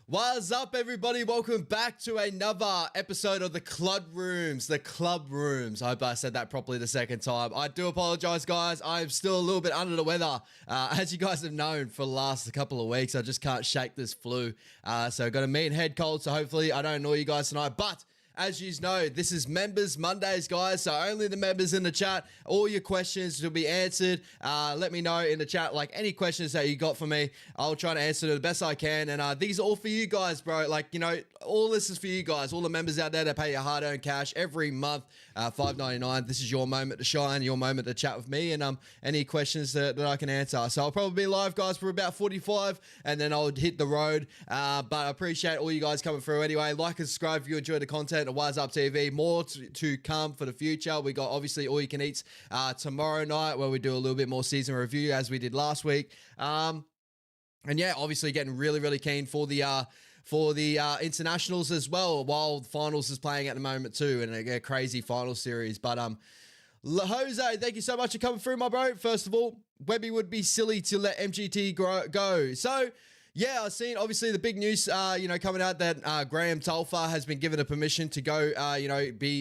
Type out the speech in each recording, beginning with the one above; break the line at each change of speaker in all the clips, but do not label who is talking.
What's up, everybody? Welcome back to another episode of the Clubrooms. The Clubrooms. I hope I said that properly the second time. I do apologize, guys. I'm still a little bit under the weather. As you guys have known for the last couple of weeks, I just can't shake this flu. So got a mean head cold, so hopefully I don't annoy you guys tonight. But as you know, this is Members Mondays, guys, so only the members in the chat. All your questions will be answered. Let me know in the chat, like, any questions that you got for me. I'll try to answer to the best I can, and these are all for you guys, bro. Like, you know, all this is for you guys, all the members out there that pay your hard-earned cash every month, $5.99. This is your moment to shine, your moment to chat with me, and any questions that I can answer. So I'll probably be live, guys, for about 45, and then I'll hit the road, but I appreciate all you guys coming through anyway. Like and subscribe if you enjoy the content. Wise Up TV, more to come for the future. We got obviously all you can eats tomorrow night, where we do a little bit more season review as we did last week. And yeah, obviously getting really keen for the internationals as well, while the finals is playing at the moment too, and a crazy final series. But Jose, thank you so much for coming through, my bro. First of all, Webby would be silly to let MGT go. So yeah, I've seen obviously the big news, coming out that Graham Telfer has been given a permission to go,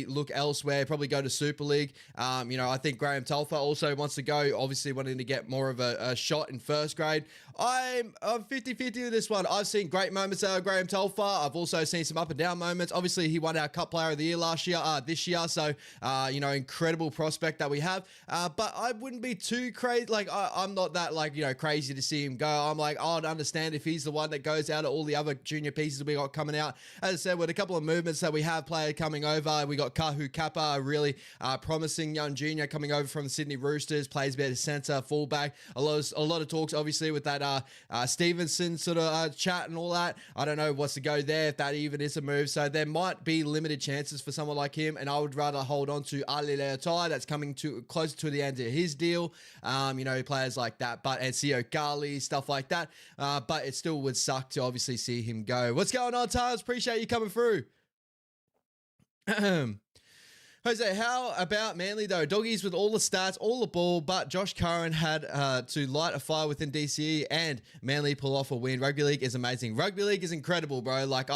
look elsewhere, probably go to Super League. I think Graham Telfer also wants to go, obviously wanting to get more of a shot in first grade. I'm 50-50 with this one. I've seen great moments out of Graham Telfer. I've also seen some up and down moments. Obviously, he won our Cup Player of the Year this year. So, incredible prospect that we have. But I wouldn't be too crazy. Like, I'm not that, crazy to see him go. I'm like, I'd understand if he's the one that goes out of all the other junior pieces we got coming out. As I said, with a couple of movements that we have player coming over, we got Kahu Kappa, a really promising young junior coming over from the Sydney Roosters, plays better center, fullback. A lot of talks, obviously, with that Stevenson sort of chat and all that. I don't know what's to go there, if that even is a move. So there might be limited chances for someone like him, and I would rather hold on to Ali Leotai, that's coming to closer to the end of his deal. Players like that, and Sio Gali, stuff like that. But it still would suck to obviously see him go. What's going on, Tars? Appreciate you coming through. Jose, how about Manly though? Doggies with all the stats, all the ball, but Josh Curran had to light a fire within DCE, and Manly pull off a win. Rugby league is amazing. Rugby league is incredible, bro. Like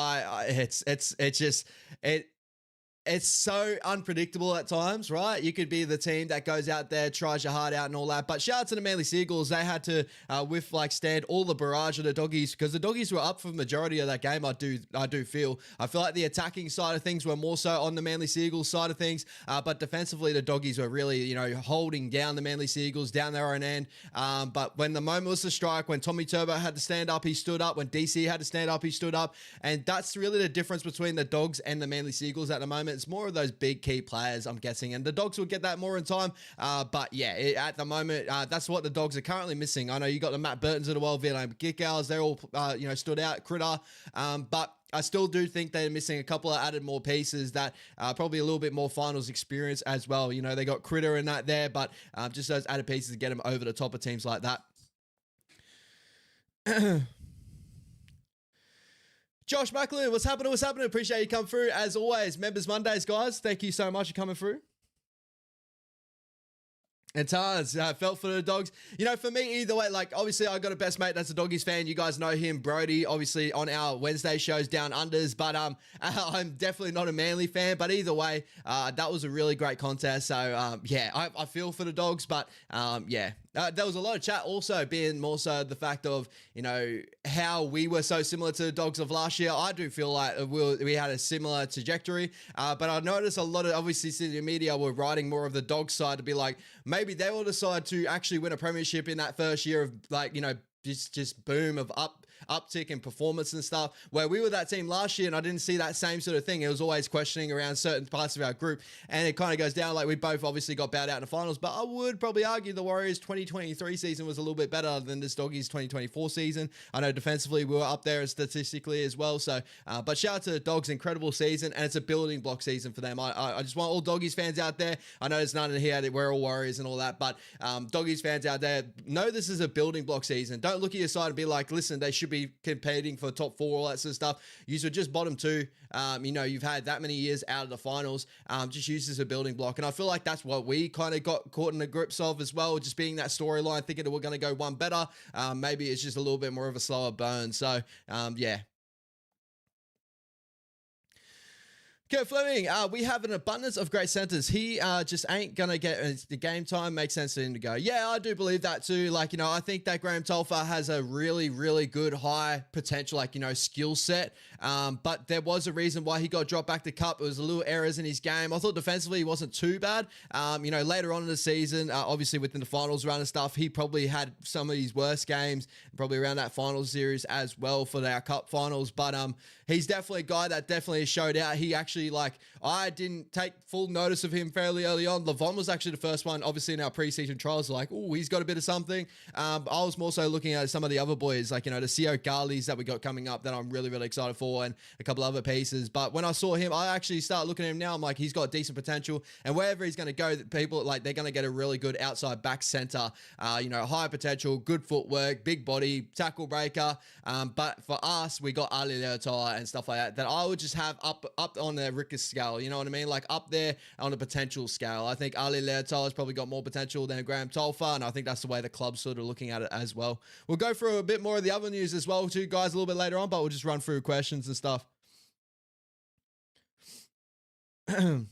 it's so unpredictable at times, right? You could be the team that goes out there, tries your heart out and all that. But shout out to the Manly Seagulls. They had to stand all the barrage of the Doggies, because the Doggies were up for the majority of that game. I do feel like the attacking side of things were more so on the Manly Seagulls side of things. But defensively, the Doggies were really, holding down the Manly Seagulls down their own end. But when the moment was to strike, when Tommy Turbo had to stand up, he stood up. When DC had to stand up, he stood up. And that's really the difference between the Dogs and the Manly Seagulls at the moment. It's more of those big key players, I'm guessing, and the Dogs will get that more in time. But yeah, at the moment, that's what the Dogs are currently missing. I know you got the Matt Burtons of the world, Vietnam Gickals, they're all stood out, Critter, but I still do think they're missing a couple of added more pieces that probably a little bit more finals experience as well. They got Critter and that there, but just those added pieces to get them over the top of teams like that. Josh Macklin, what's happening? Appreciate you coming through. As always, Members Mondays, guys. Thank you so much for coming through. And Tars, felt for the Dogs. For me, either way, like, obviously, I got a best mate that's a Doggies fan. You guys know him, Brody, obviously, on our Wednesday shows, Down Unders. But I'm definitely not a Manly fan. But either way, that was a really great contest. So, yeah, I feel for the Dogs. But, yeah. There was a lot of chat also being more so the fact of, how we were so similar to the Dogs of last year. I do feel like we had a similar trajectory, but I noticed a lot of, obviously, senior media were writing more of the Dogs side to be like, maybe they will decide to actually win a premiership in that first year of, just boom of uptick in performance and stuff, where we were that team last year and I didn't see that same sort of thing. It was always questioning around certain parts of our group, and it kind of goes down like we both obviously got bowed out in the finals, but I would probably argue the Warriors 2023 season was a little bit better than this Doggies 2024 season. I know defensively we were up there statistically as well, so but shout out to the Dogs, incredible season, and it's a building block season for them. I just want all Doggies fans out there, I know there's none in here, we're all Warriors and all that, but Doggies fans out there, know this is a building block season. Don't look at your side and be like, listen, they should be competing for top 4, all that sort of stuff. You should just bottom 2. You've had that many years out of the finals. Just use this as a building block. And I feel like that's what we kind of got caught in the grips of as well, just being that storyline, thinking that we're going to go one better. Maybe it's just a little bit more of a slower burn. So, yeah. Kurt Fleming, we have an abundance of great centers. He just ain't going to get the game time. Makes sense for him to go. Yeah, I do believe that too. Like, I think that Graham Tolfa has a really, really good high potential, like, skill set. But there was a reason why he got dropped back to Cup. It was a little errors in his game. I thought defensively he wasn't too bad. Later on in the season, obviously within the finals run and stuff, he probably had some of his worst games, probably around that finals series as well for our Cup finals. But he's definitely a guy that definitely showed out. He actually, I didn't take full notice of him fairly early on. Levon was actually the first one, obviously, in our preseason trials, like, oh, he's got a bit of something. I was more so looking at some of the other boys, like, the CO Garleys that we got coming up that I'm really, really excited for, and a couple other pieces. But when I saw him, I actually started looking at him now. I'm like, he's got decent potential, and wherever he's going to go, people, like, they're going to get a really good outside back center, high potential, good footwork, big body, tackle breaker. But for us, we got Ali Leotai and stuff like that I would just have up on the Rickers scale, you know what I mean? Like, up there on a potential scale. I think Ali Leotai has probably got more potential than Graham Tolfa, and I think that's the way the club's sort of looking at it as well. We'll go through a bit more of the other news as well too, guys, a little bit later on, but we'll just run through questions and stuff. I'm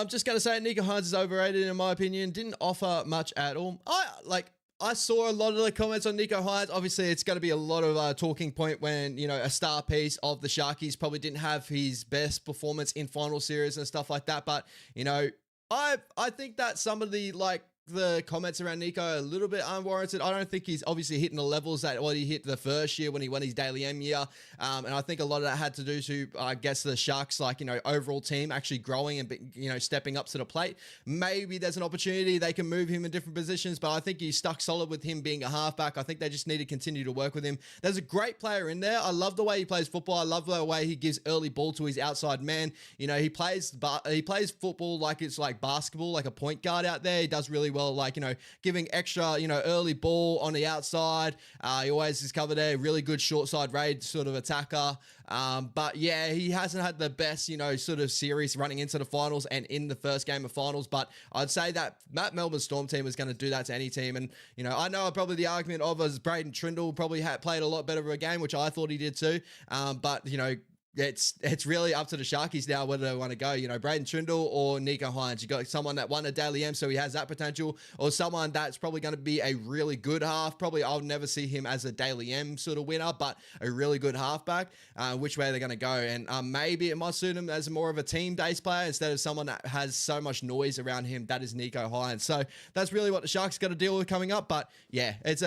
just going to say Nicho Hynes is overrated in my opinion. Didn't offer much at all. I saw a lot of the comments on Nicho Hynes. Obviously, it's going to be a lot of talking point when, a star piece of the Sharkies probably didn't have his best performance in final series and stuff like that. But, I think that some of the comments around Nicho are a little bit unwarranted. I don't think he's obviously hitting the levels that what he hit the first year when he won his Daily M year. And I think a lot of that had to do to, I guess, the Sharks, overall team actually growing and, stepping up to the plate. Maybe there's an opportunity they can move him in different positions, but I think he's stuck solid with him being a halfback. I think they just need to continue to work with him. There's a great player in there. I love the way he plays football. I love the way he gives early ball to his outside man. He plays football like it's like basketball, like a point guard out there. He does really well, giving extra, early ball on the outside. He always is covered there. Really good short side raid sort of attacker. But yeah, he hasn't had the best, sort of series running into the finals and in the first game of finals. But I'd say that Melbourne Storm team is going to do that to any team. And, I know probably the argument of as Braden Trindle probably played a lot better of a game, which I thought he did too. But, it's really up to the Sharkies now whether they want to go, Braden Trindle or Nicho Hynes. You got someone that won a Daily M, so he has that potential, or someone that's probably going to be a really good half. Probably I'll never see him as a Daily M sort of winner, but a really good halfback. Which way they're going to go, and maybe it might suit him as more of a team-based player instead of someone that has so much noise around him. That is Nicho Hynes. So that's really what the Sharks got to deal with coming up. But yeah, it's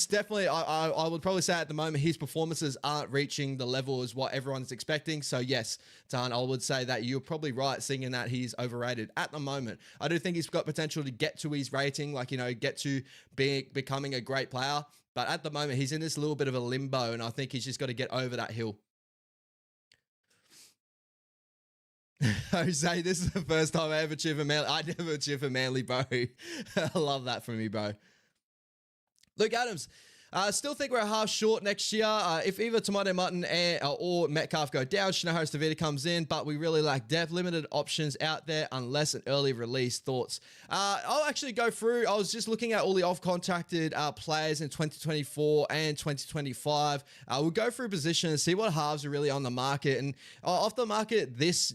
definitely I would probably say at the moment his performances aren't reaching the level as what everyone's expecting. So yes, Tan, I would say that you're probably right thinking that he's overrated at the moment. I do think he's got potential to get to his rating, get to becoming a great player. But at the moment, he's in this little bit of a limbo, and I think he's just got to get over that hill. Jose, this is the first time I ever cheer for Manly. I never cheer for Manly, bro. I love that from me, bro. Luke Adams. Still think we're a half short next year. If either Tomato Mutton or Metcalf go down, Shinohara Stavida comes in, but we really lack depth, limited options out there unless an early release. Thoughts? I'll actually go through. I was just looking at all the off-contracted players in 2024 and 2025. We'll go through positions, see what halves are really on the market. And off the market this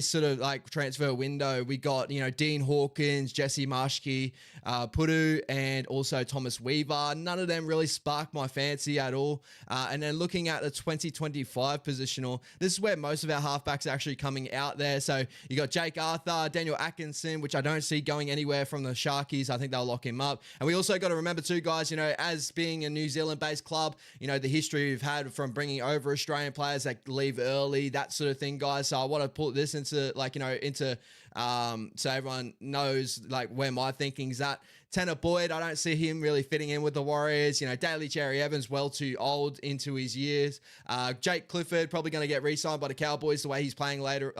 sort of transfer window, we got, Dean Hawkins, Jesse Marshke, Pudu, and also Thomas Weaver. None of them really spark my fancy at all. And then looking at the 2025 positional, this is where most of our halfbacks are actually coming out there. So you got Jake Arthur, Daniel Atkinson, which I don't see going anywhere from the Sharkies. I think they'll lock him up. And we also got to remember too, guys, as being a New Zealand-based club, the history we've had from bringing over Australian players that leave early, that sort of thing, guys. So I want to put this into so everyone knows where my thinking's at. Tanner Boyd, I don't see him really fitting in with the Warriors. Daly Cherry Evans, well too old into his years. Jake Clifford, probably going to get re-signed by the Cowboys the way he's playing later,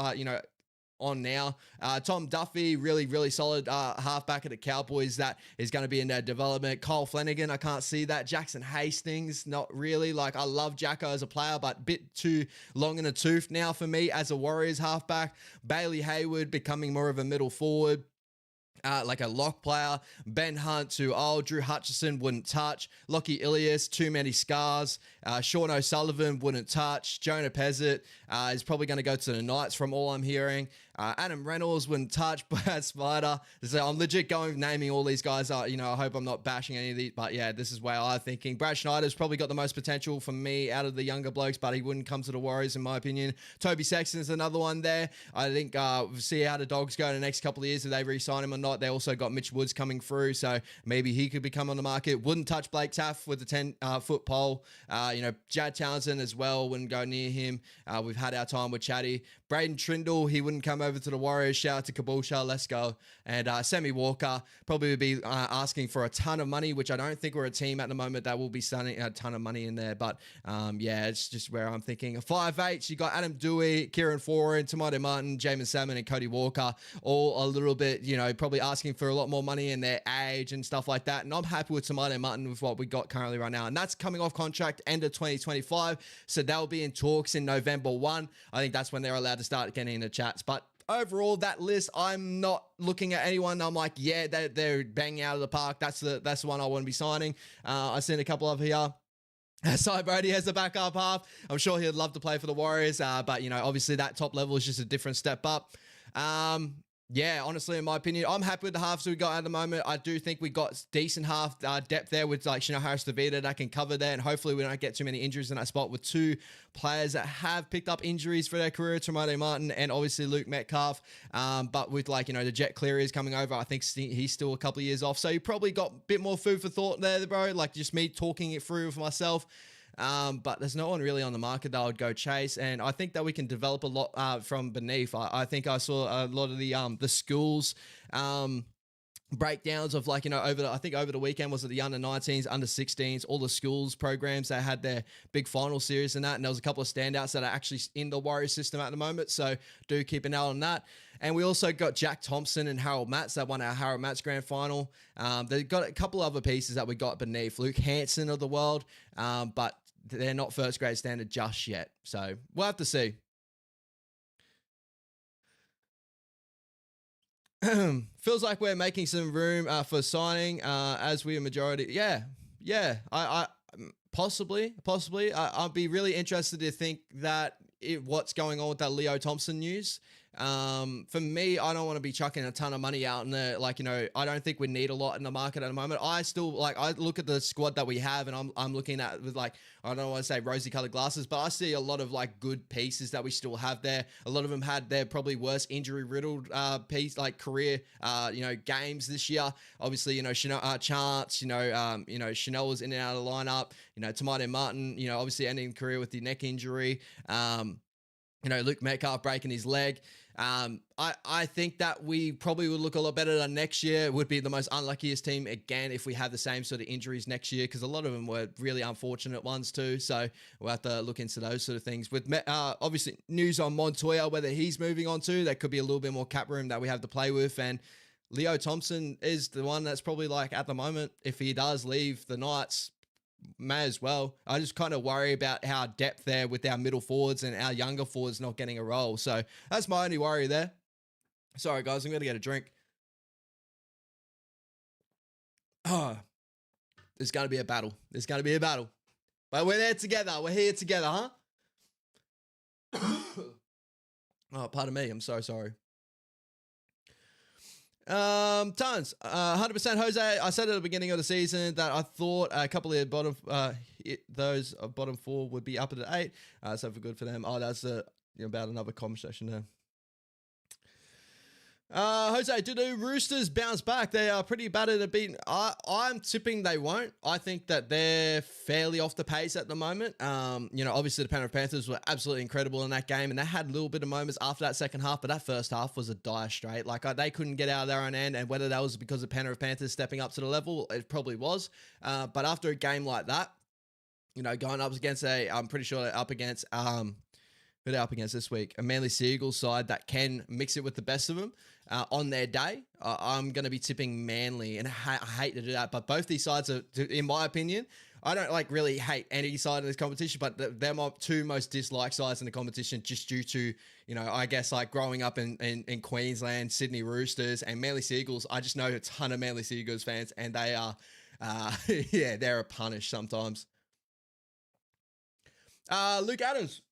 on now. Tom Duffy, really, really solid halfback of the Cowboys that is going to be in their development. Kyle Flanagan, I can't see that. Jackson Hastings, not really. I love Jacko as a player, but a bit too long in the tooth now for me as a Warriors halfback. Bailey Hayward becoming more of a middle forward. like a lock player. Ben Hunt too old. Drew Hutchison wouldn't touch. Lockie Ilias, too many scars. Sean O'Sullivan wouldn't touch. Jonah Pezzett is probably going to go to the Knights from all I'm hearing. Adam Reynolds wouldn't touch. Brad Spider. So I'm legit naming all these guys. I hope I'm not bashing any of these, but yeah, this is where I'm thinking. Brad Schneider's probably got the most potential for me out of the younger blokes, but he wouldn't come to the Warriors in my opinion. Toby Sexton's another one there. I think we'll see how the Dogs go in the next couple of years if they re-sign him or not. They also got Mitch Woods coming through, so maybe he could become on the market. Wouldn't touch Blake Taff with the 10-foot pole. Jad Townsend as well wouldn't go near him. We've had our time with Chatty. Braden Trindle, he wouldn't come over to the Warriors. Shout out to Caboolsha, let's go. And Sammy Walker probably would be asking for a ton of money, which I don't think we're a team at the moment that will be sending a ton of money in there. But it's just where I'm thinking. 5'8", you got Adam Dewey, Kieran Foran, Tomato Martin, Jamin Salmon, and Cody Walker, all a little bit, probably asking for a lot more money in their age and stuff like that. And I'm happy with Tomato Martin with what we got currently right now. And that's coming off contract end of 2025. So they'll be in talks in November 1. I think that's when they're allowed to start getting into chats. But overall, that list, I'm not looking at anyone. I'm like, yeah, they're banging out of the park. That's the one I want to be signing. I've seen a couple of here. Cy Brody has the backup half. I'm sure he'd love to play for the Warriors, but obviously that top level is just a different step up. Honestly, in my opinion, I'm happy with the halves we got at the moment. I do think we got decent half depth there with like Shino Harris-Tavita that can cover that, and hopefully we don't get too many injuries in that spot with two players that have picked up injuries for their career, Tomato Martin and obviously Luke Metcalf. But with the Jet Cleary is coming over, I think he's still a couple of years off. So you probably got a bit more food for thought there, bro. Like just me talking it through with myself. But there's no one really on the market that I would go chase, and I think that we can develop a lot from beneath. I think I saw a lot of the schools breakdowns of over the weekend was it the under 19s, under 16s, all the schools programs that had their big final series and that, and there was a couple of standouts that are actually in the Warriors system at the moment, so do keep an eye on that. And we also got Jack Thompson and Harold Matz that won our Harold Matz grand final. They've got a couple other pieces that we got beneath, Luke Hanson of the world, but they're not first grade standard just yet, so we'll have to see. Feels like we're making some room for signing as we are majority. Yeah. I possibly. I'd be really interested to think that what's going on with that Leo Thompson news. For me, I don't want to be chucking a ton of money out in there. I don't think we need a lot in the market at the moment. I still I look at the squad that we have, and I'm looking at with I don't want to say rosy colored glasses, but I see a lot of good pieces that we still have there. A lot of them had their probably worst injury riddled career games this year. Obviously, Chance, Chanel was in and out of the lineup. Tomato Martin, obviously ending career with the neck injury. Luke Metcalf breaking his leg. I think that we probably would look a lot better than next year. It would be the most unluckiest team again if we have the same sort of injuries next year, because a lot of them were really unfortunate ones too. So we'll have to look into those sort of things. With obviously news on Montoya, whether he's moving on to, there could be a little bit more cap room that we have to play with. And Leo Thompson is the one that's probably at the moment, if he does leave the Knights, may as well. I just kind of worry about how depth there with our middle forwards and our younger forwards not getting a role. So that's my only worry there. Sorry, guys, I'm going to get a drink. Oh, there's going to be a battle. But we're there together. We're here together, huh? Oh, pardon me. I'm so sorry. Tons, 100% Jose. I said at the beginning of the season that I thought a couple of bottom, those bottom four would be up at 8. So for good for them. Oh, that's about another conversation there. Jose, do the Roosters bounce back? They are pretty battered at beating. I'm tipping they won't. I think that they're fairly off the pace at the moment. Obviously the Penrith Panthers were absolutely incredible in that game, and they had a little bit of moments after that second half, but that first half was a dire straight. They couldn't get out of their own end, and whether that was because of Penrith Panthers stepping up to the level, it probably was. But after a game like that, going up against I'm pretty sure they're up against, who they're up against this week, a Manly Seagulls side that can mix it with the best of them on their day. I'm going to be tipping Manly, and I hate to do that, but both these sides are, in my opinion, I don't like really hate any side of this competition, but they're my two most disliked sides in the competition just due to, I guess like growing up in Queensland, Sydney Roosters and Manly Seagulls. I just know a ton of Manly Seagulls fans and they are, yeah, they're a punish sometimes. Luke Adams.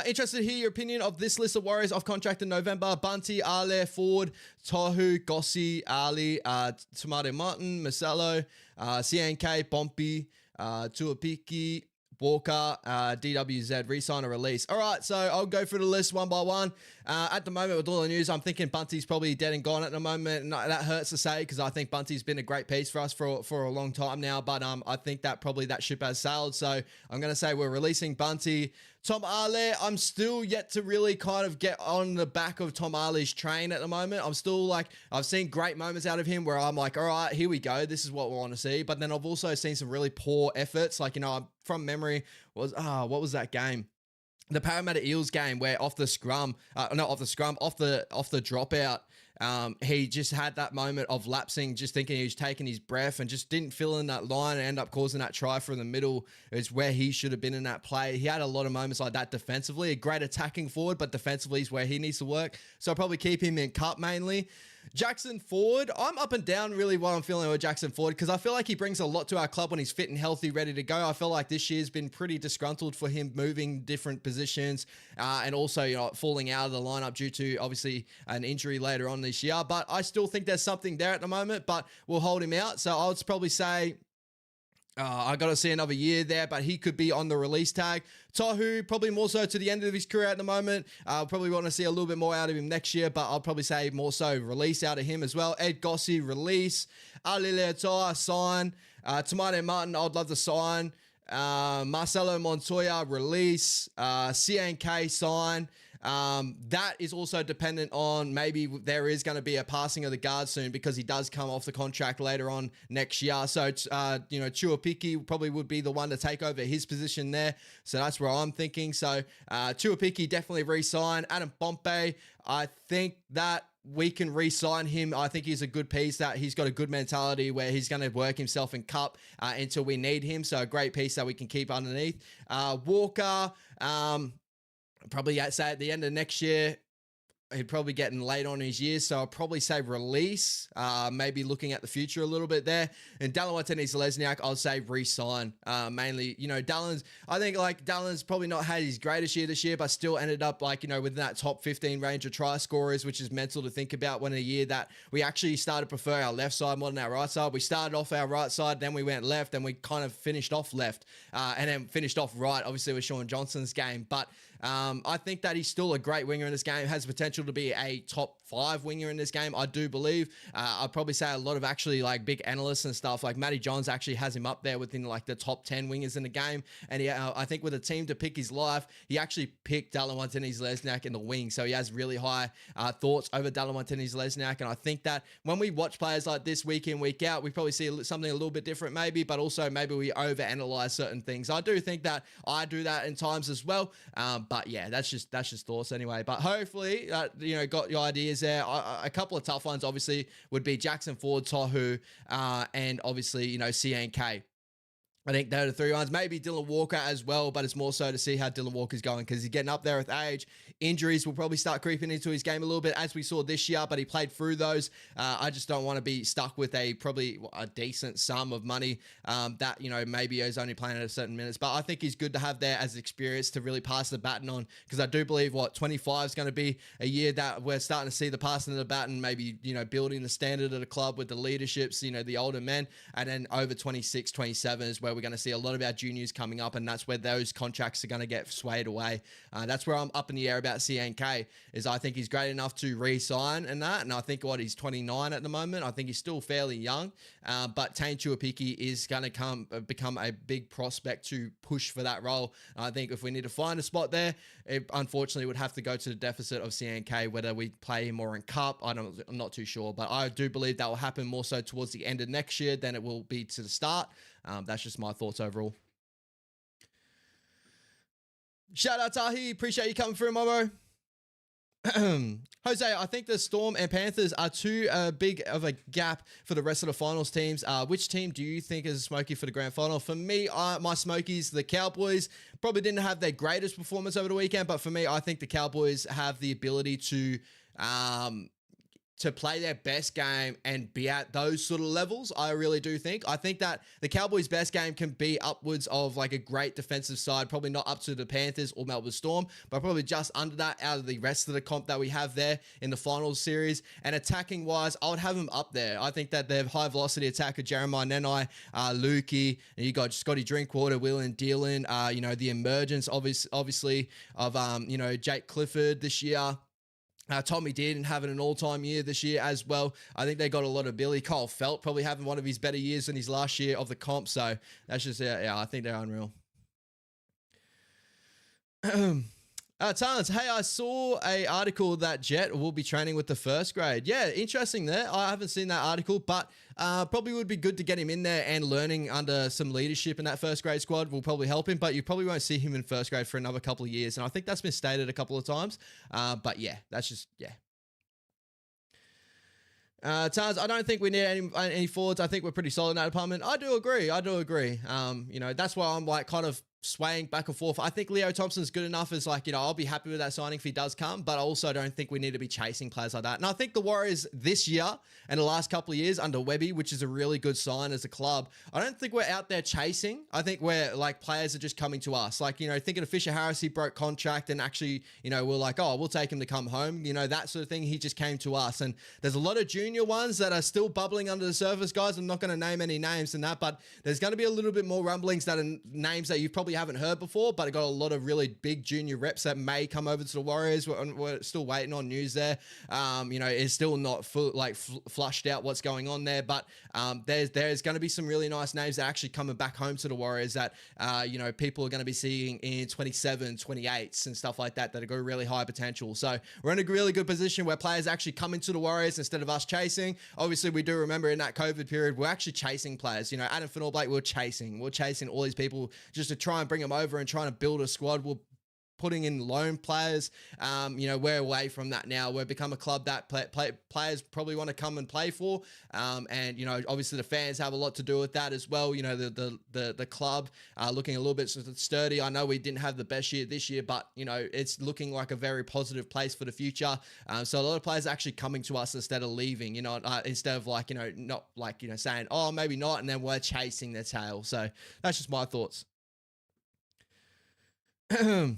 Interested to hear your opinion of this list of Warriors off contract in November. Bunty, Ale, Ford, Tohu, Gossi, Ali, Tamade Martin, Marcelo, CNK, Pompey, Tuapiki, Walker, DWZ, re-sign or release. All right, so I'll go through the list one by one. At the moment, with all the news, I'm thinking Bunty's probably dead and gone at the moment. And that hurts to say because I think Bunty's been a great piece for us for a long time now. But I think that probably that ship has sailed. So I'm going to say we're releasing Bunty. Tom Ale, I'm still yet to really kind of get on the back of Tom Ale's train at the moment. I'm still like, I've seen great moments out of him where I'm like, all right, here we go. This is what we want to see. But then I've also seen some really poor efforts. Like, from memory what was that game? The Parramatta Eels game where off the dropout, he just had that moment of lapsing, just thinking he was taking his breath and just didn't fill in that line and end up causing that try from the middle. It's where he should have been in that play. He had a lot of moments like that defensively, a great attacking forward, but defensively is where he needs to work. So I'll probably keep him in cup mainly. Jackson Ford, I'm up and down really what I'm feeling with Jackson Ford because I feel like he brings a lot to our club when he's fit and healthy, ready to go. I feel like this year's been pretty disgruntled for him moving different positions and also falling out of the lineup due to obviously an injury later on this year. But I still think there's something there at the moment, but we'll hold him out. So I would probably say I got to see another year there, but he could be on the release tag. Tohu, probably more so to the end of his career at the moment. Probably want to see a little bit more out of him next year, but I'll probably say more so release out of him as well. Ed Gossi, release. Ali Leotoa, sign. Tamade Martin, I'd love to sign. Marcelo Montoya, release. CNK, sign. That is also dependent on maybe there is going to be a passing of the guard soon because he does come off the contract later on next year. So, Tuapiki probably would be the one to take over his position there. So that's where I'm thinking. So, Tuapiki definitely re-sign. Adam Pompey, I think that we can re-sign him. I think he's a good piece, that he's got a good mentality where he's going to work himself in cup until we need him. So a great piece that we can keep underneath. Walker, probably say at the end of next year, he'd probably getting late on his years, so I'll probably say release, maybe looking at the future a little bit there. And Dallin Watene-Zelezniak, I'll say re-sign. Mainly, I think Dallin's probably not had his greatest year this year, but still ended up within that top 15 range of try scorers, which is mental to think about when a year that we actually started to prefer our left side more than our right side. We started off our right side, then we went left, then we kind of finished off left, and then finished off right, obviously with Sean Johnson's game. But I think that he's still a great winger in this game, has potential to be a top 5 winger in this game, I do believe. I'd probably say a lot of actually big analysts and stuff like Matty Johns actually has him up there within the top 10 wingers in the game. And I think with a team to pick his life, he actually picked Dallin Watene-Zelezniak in the wing. So he has really high thoughts over Dallin Watene-Zelezniak. And I think that when we watch players like this week in, week out, we probably see something a little bit different maybe, but also maybe we overanalyze certain things. I do think that I do that in times as well. But yeah, that's just thoughts anyway. But hopefully, got your ideas there. A couple of tough ones obviously would be Jackson Ford, Tohu, and obviously CNK. I think they're the 3 ones. Maybe Dylan Walker as well, but it's more so to see how Dylan Walker's going because he's getting up there with age. Injuries will probably start creeping into his game a little bit as we saw this year, but he played through those. I just don't want to be stuck with probably a decent sum of money that, maybe he's only playing at a certain minutes. But I think he's good to have there as experience to really pass the baton on because I do believe 25 is going to be a year that we're starting to see the passing of the baton, maybe, building the standard of the club with the leaderships, the older men. And then over 26, 27 is where we're going to see a lot of our juniors coming up, and that's where those contracts are going to get swayed away. That's where I'm up in the air about CNK, is I think he's great enough to re-sign and that, and I think he's 29 at the moment. I think he's still fairly young, but Tane Tuapiki is going to become a big prospect to push for that role. I think if we need to find a spot there, it unfortunately would have to go to the deficit of CNK, whether we play him more in cup. I'm not too sure, but I do believe that will happen more so towards the end of next year than it will be to the start. That's just my thoughts overall. Shout out Tahi, appreciate you coming through, Momo. Jose, I think the Storm and Panthers are too big of a gap for the rest of the finals teams. Which team do you think is a smoky for the grand final? For me, my smokies, the Cowboys, probably didn't have their greatest performance over the weekend, but for me, I think the Cowboys have the ability to play their best game and be at those sort of levels. I really do think. I think that the Cowboys' best game can be upwards of like a great defensive side, probably not up to the Panthers or Melbourne Storm, but probably just under that out of the rest of the comp that we have there in the finals series. And attacking wise, I would have them up there. I think that they have high velocity attacker Jeremiah Nenai, Lukey, and you got Scotty Drinkwater, Will and Dillon, the emergence obviously of Jake Clifford this year. Tommy Dearden having an all-time year this year as well. I think they got a lot of Billy. Cole Felt probably having one of his better years in his last year of the comp. So that's just, I think they're unreal. Talents, hey, I saw a article that Jet will be training with the first grade. Yeah, interesting there. I haven't seen that article, but probably would be good to get him in there and learning under some leadership in that first grade squad will probably help him, but you probably won't see him in first grade for another couple of years. And I think that's been stated a couple of times. But yeah, that's just, yeah. Taz, I don't think we need any forwards. I think we're pretty solid in that department. I do agree. That's why I'm like kind of swaying back and forth. I think Leo Thompson's good enough as like, I'll be happy with that signing if he does come, but I also don't think we need to be chasing players like that. And I think the Warriors this year and the last couple of years under Webby, which is a really good sign as a club, I don't think we're out there chasing. I think we're like players are just coming to us. Like, thinking of Fisher Harris, he broke contract and actually, we're like, oh, we'll take him to come home. That sort of thing. He just came to us. And there's a lot of junior ones that are still bubbling under the surface, guys. I'm not going to name any names in that, but there's going to be a little bit more rumblings that are names that you've probably haven't heard before, but it got a lot of really big junior reps that may come over to the Warriors. We're still waiting on news there. It's still not flushed out what's going on there, but there's going to be some really nice names that are actually coming back home to the Warriors that people are going to be seeing in 27, 28s and stuff like that that have got really high potential. So we're in a really good position where players actually come into the Warriors instead of us chasing. Obviously, we do remember in that COVID period, we're actually chasing players. Adam Finnell-Blake, we're chasing all these people just to try and bring them over and trying to build a squad. We're putting in loan players. We're away from that now. We've become a club that players probably want to come and play for. Obviously the fans have a lot to do with that as well. The club looking a little bit sturdy. I know we didn't have the best year this year, but it's looking like a very positive place for the future. So a lot of players are actually coming to us instead of leaving, instead of not saying, oh, maybe not. And then we're chasing their tail. So that's just my thoughts. Manly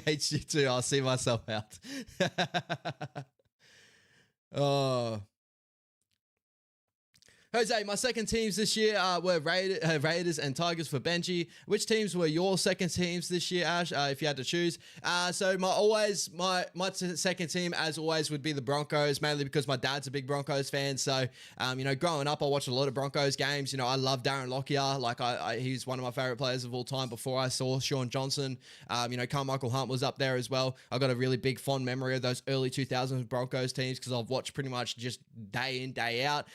hates you too. I'll see myself out. Oh. Jose, my second teams this year were Raiders and Tigers for Benji. Which teams were your second teams this year, Ash, if you had to choose? So my second team, as always, would be the Broncos, mainly because my dad's a big Broncos fan. So, growing up, I watched a lot of Broncos games. I love Darren Lockyer. He's one of my favorite players of all time before I saw Sean Johnson. Carmichael Hunt was up there as well. I've got a really big fond memory of those early 2000s Broncos teams because I've watched pretty much just day in, day out.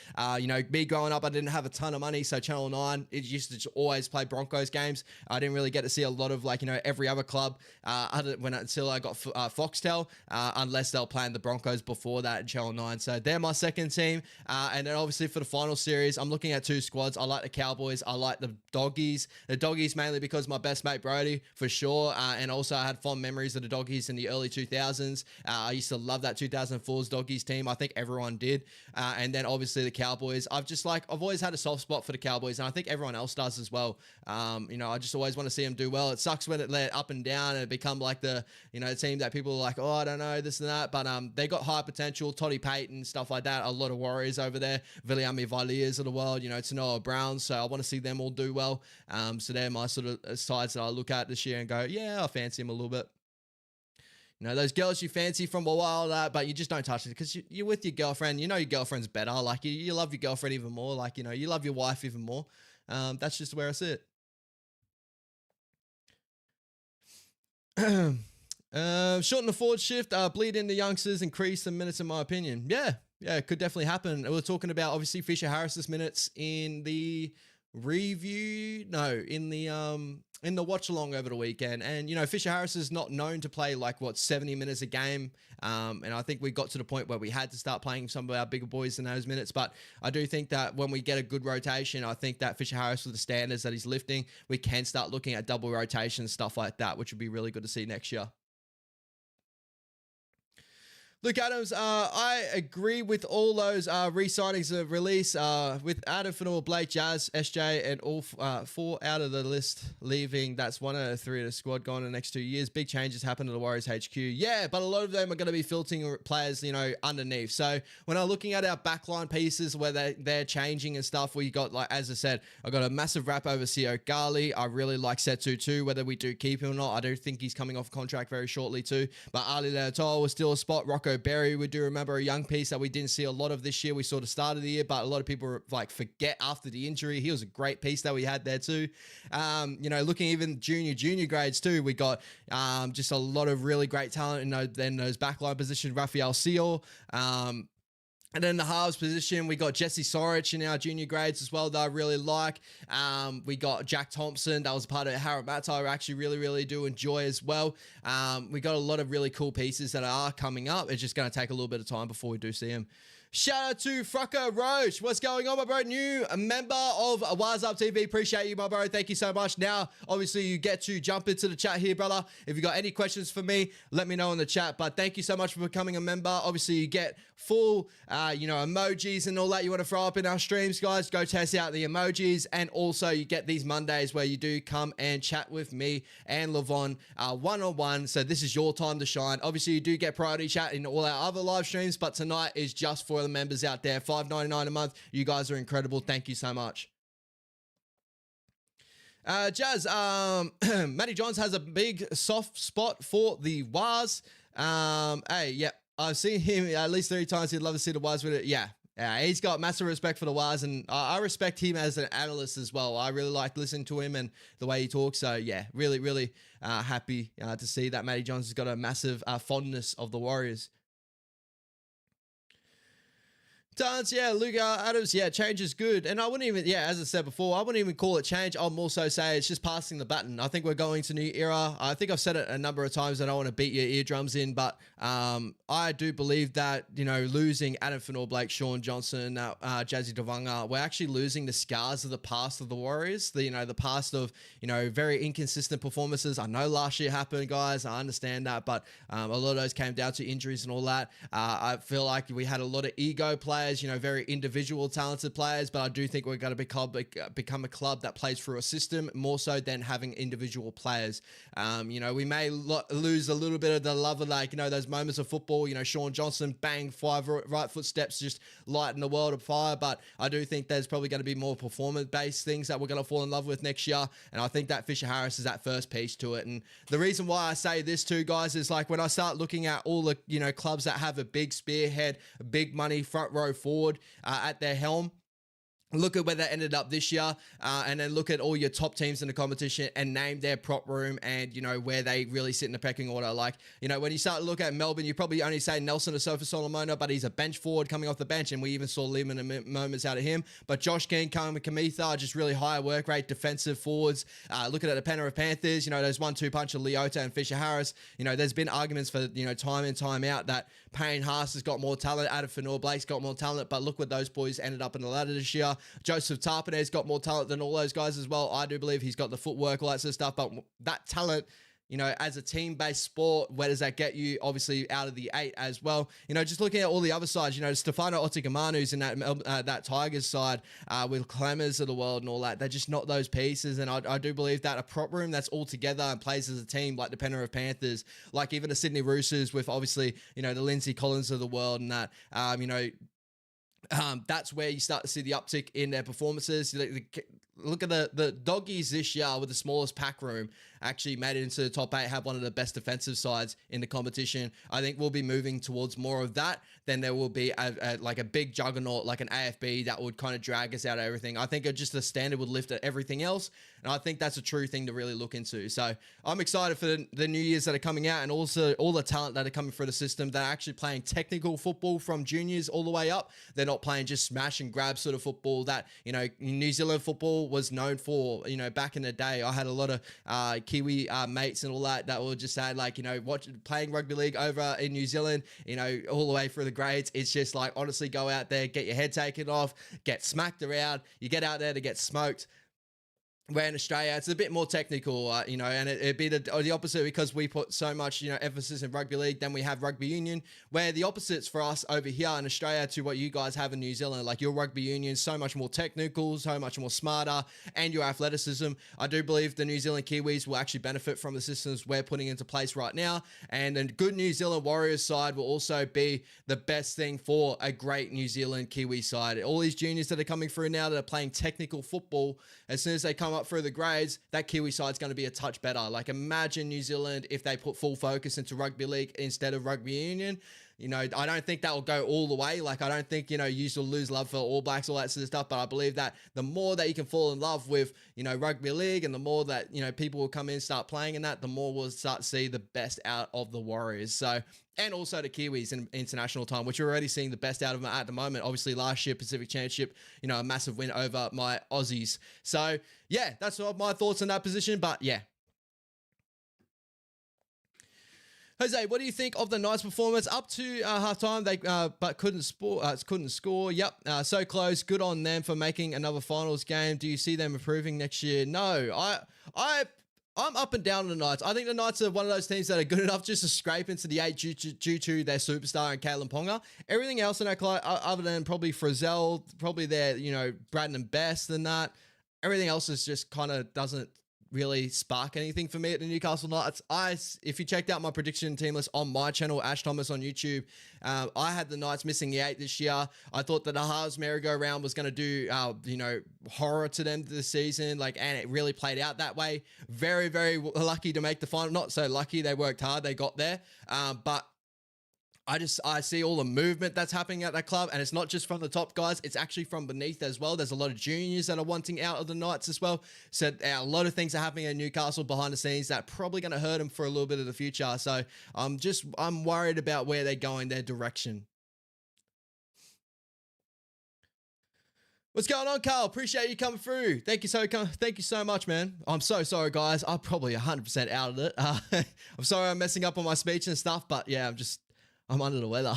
Me growing up, I didn't have a ton of money, so Channel 9, it used to just always play Broncos games. I didn't really get to see a lot of every other club until I got Foxtel, unless they were playing the Broncos before that in Channel 9. So they're my second team. And then obviously for the final series, I'm looking at two squads. I like the Cowboys. I like the Doggies. The Doggies mainly because my best mate Brody, for sure. And also I had fond memories of the Doggies in the early 2000s. I used to love that 2004's Doggies team. I think everyone did. And then obviously the Cowboys. I've always had a soft spot for the Cowboys, and I think everyone else does as well. I just always want to see them do well. It sucks when it let up and down and it become like the team that people are like, oh, I don't know, this and that. But they got high potential, Toddy Payton, stuff like that. A lot of Warriors over there, Viliami Valiers of the world, Tanoa Browns. So I want to see them all do well. So they're my sort of sides that I look at this year and go, yeah, I fancy them a little bit. Those girls you fancy from a while, but you just don't touch it because you're with your girlfriend. Your girlfriend's better. Like, you love your girlfriend even more. Like, you love your wife even more. That's just where I sit. Shorten the forward shift, bleed in the youngsters, increase the minutes, in my opinion. Yeah, it could definitely happen. We're talking about, obviously, Fisher Harris's minutes in the review, no, in the watch along over the weekend. And Fisher Harris is not known to play like 70 minutes a game, and I think we got to the point where we had to start playing some of our bigger boys in those minutes. But I do think that when we get a good rotation, I think that Fisher Harris, with the standards that he's lifting, we can start looking at double rotation, stuff like that, which would be really good to see next year. Luke Adams, I agree with all those re-signings of release with Adam Fanor, Blake, Jazz, SJ, and all 4 out of the list leaving. That's 1 out of 3 of the squad gone in the next 2 years. Big changes happen to the Warriors HQ. Yeah, but a lot of them are going to be filtering players, underneath. So when I'm looking at our backline pieces where they're changing and stuff, we got, like, as I said, I got a massive rap over Sio Gali. I really like Setsu too, whether we do keep him or not. I do think he's coming off contract very shortly too. But Ali Leotol was still a spot. Rocco Berry, we do remember a young piece that we didn't see a lot of this year. We saw the start of the year, but a lot of people forget after the injury. He was a great piece that we had there too. Looking even junior grades too, we got just a lot of really great talent in those backline positions. Rafael Seal, and then the halves position, we got Jesse Sorich in our junior grades as well that I really like. We got Jack Thompson. That was part of Harold Matta I actually really, really do enjoy as well. We got a lot of really cool pieces that are coming up. It's just going to take a little bit of time before we do see them. Shout out to Frucker Roach. What's going on, my bro? New member of Wise Up TV. Appreciate you, my bro. Thank you so much. Now, obviously, you get to jump into the chat here, brother. If you got any questions for me, let me know in the chat. But thank you so much for becoming a member. Obviously, you get full, emojis and all that you want to throw up in our streams, guys. Go test out the emojis. And also, you get these Mondays where you do come and chat with me and Levon one-on-one. So this is your time to shine. Obviously, you do get priority chat in all our other live streams, but tonight is just for the members out there. $5.99 a month. You guys are incredible. Thank you so much. Jazz, Matty Johns has a big soft spot for the Waz. I've seen him at least 3 times. He'd love to see the Waz with it. Yeah, he's got massive respect for the Waz, and I respect him as an analyst as well. I really like listening to him and the way he talks. So yeah, really, really happy to see that Matty Johns has got a massive fondness of the Warriors. Dance, yeah, Luke Adams, yeah, change is good. And I wouldn't even, as I said before, I wouldn't even call it change. I'll more so say it's just passing the baton. I think we're going to a new era. I think I've said it a number of times. I don't want to beat your eardrums in, but I do believe that, losing Adam Fanor, Blake, Sean Johnson, Jazzy Devanga, we're actually losing the scars of the past of the Warriors. The past of, very inconsistent performances. I know last year happened, guys. I understand that, but a lot of those came down to injuries and all that. I feel like we had a lot of ego players, very individual talented players, but I do think we're going to become a club that plays through a system more so than having individual players. We may lose a little bit of the love of those moments of football, Sean Johnson, bang, 5 right foot steps, just lighting the world of fire. But I do think there's probably going to be more performance-based things that we're going to fall in love with next year. And I think that Fisher Harris is that first piece to it. And the reason why I say this too, guys, is when I start looking at all the, clubs that have a big spearhead, a big money front row forward at their helm. Look at where they ended up this year, and then look at all your top teams in the competition and name their prop room and, where they really sit in the pecking order. When you start to look at Melbourne, you probably only say Nelson Asofa Solomona, but he's a bench forward coming off the bench, and we even saw limited moments out of him. But Josh King, Kama Kamitha are just really high work rate defensive forwards. Looking at the Penrith Panthers, there's 1-2 punch of Leota and Fisher Harris. There's been arguments for, time in, time out that Payne Haas has got more talent, Adam Fanor Blake's got more talent, but look what those boys ended up in the ladder this year. Joseph Tarpanet's got more talent than all those guys as well. I do believe he's got the footwork, all that sort of stuff, but that talent, as a team-based sport, where does that get you? Obviously out of the 8 as well. Just looking at all the other sides, Stefano Otigamanu's in that Tigers side with Clemens of the world and all that. They're just not those pieces, and I do believe that a prop room that's all together and plays as a team, like the Penrith Panthers, like even the Sydney Roosters with obviously, the Lindsay Collins of the world and that, that's where you start to see the uptick in their performances. Look at the Doggies this year with the smallest pack room actually made it into the top 8, have one of the best defensive sides in the competition. I think we'll be moving towards more of that than there will be a big juggernaut like an AFB that would kind of drag us out of everything. I think just the standard would lift at everything else, and I think that's a true thing to really look into. So I'm excited for the new years that are coming out, and also all the talent that are coming through the system that are actually playing technical football from juniors all the way up. They're not playing just smash and grab sort of football that, New Zealand football football was known for, back in the day. I had a lot of Kiwi mates and all that were just saying, like, playing rugby league over in New Zealand, all the way through the grades. It's just like, honestly, go out there, get your head taken off, get smacked around. You get out there to get smoked. Where in Australia, it's a bit more technical, and it'd be the opposite, because we put so much, emphasis in rugby league. Then we have rugby union, where the opposites for us over here in Australia to what you guys have in New Zealand. Like, your rugby union, so much more technical, so much more smarter, and your athleticism. I do believe the New Zealand Kiwis will actually benefit from the systems we're putting into place right now. And the good New Zealand Warriors side will also be the best thing for a great New Zealand Kiwi side. All these juniors that are coming through now that are playing technical football, as soon as they come up through the grades, that Kiwi side's going to be a touch better. Like, imagine New Zealand if they put full focus into rugby league instead of rugby union. I don't think that will go all the way. Like, I don't think, you will lose love for All Blacks, all that sort of stuff. But I believe that the more that you can fall in love with, rugby league, and the more that, people will come in and start playing in that, the more we'll start to see the best out of the Warriors. So, and also the Kiwis in international time, which we're already seeing the best out of them at the moment. Obviously, last year, Pacific Championship, a massive win over my Aussies. So, yeah, that's all my thoughts on that position. But, yeah. Jose, what do you think of the Knights' performance up to halftime? They but couldn't score. Yep, so close. Good on them for making another finals game. Do you see them improving next year? No, I'm up and down on the Knights. I think the Knights are one of those teams that are good enough just to scrape into the 8 due to their superstar and Kalen Ponga. Everything else in that club, other than probably Frizzell, probably their Braden and Best and that, everything else is just kind of doesn't really spark anything for me at the Newcastle Knights. If you checked out my prediction team list on my channel, Ash Thomas on YouTube, I had the Knights missing the 8 this year. I thought that the Haas merry-go-round was going to do, horror to them this season, and it really played out that way. Very, very lucky to make the final. Not so lucky. They worked hard. They got there. But I see all the movement that's happening at that club, and it's not just from the top guys, it's actually from beneath as well. There's a lot of juniors that are wanting out of the Knights as well. So a lot of things are happening in Newcastle behind the scenes that are probably going to hurt them for a little bit of the future. So I'm worried about where they're going, their direction. What's going on, Carl? Appreciate you coming through. Thank you so much, man. I'm so sorry, guys. I'm probably 100% out of it. I'm sorry I'm messing up on my speech and stuff, but yeah, I'm under the weather.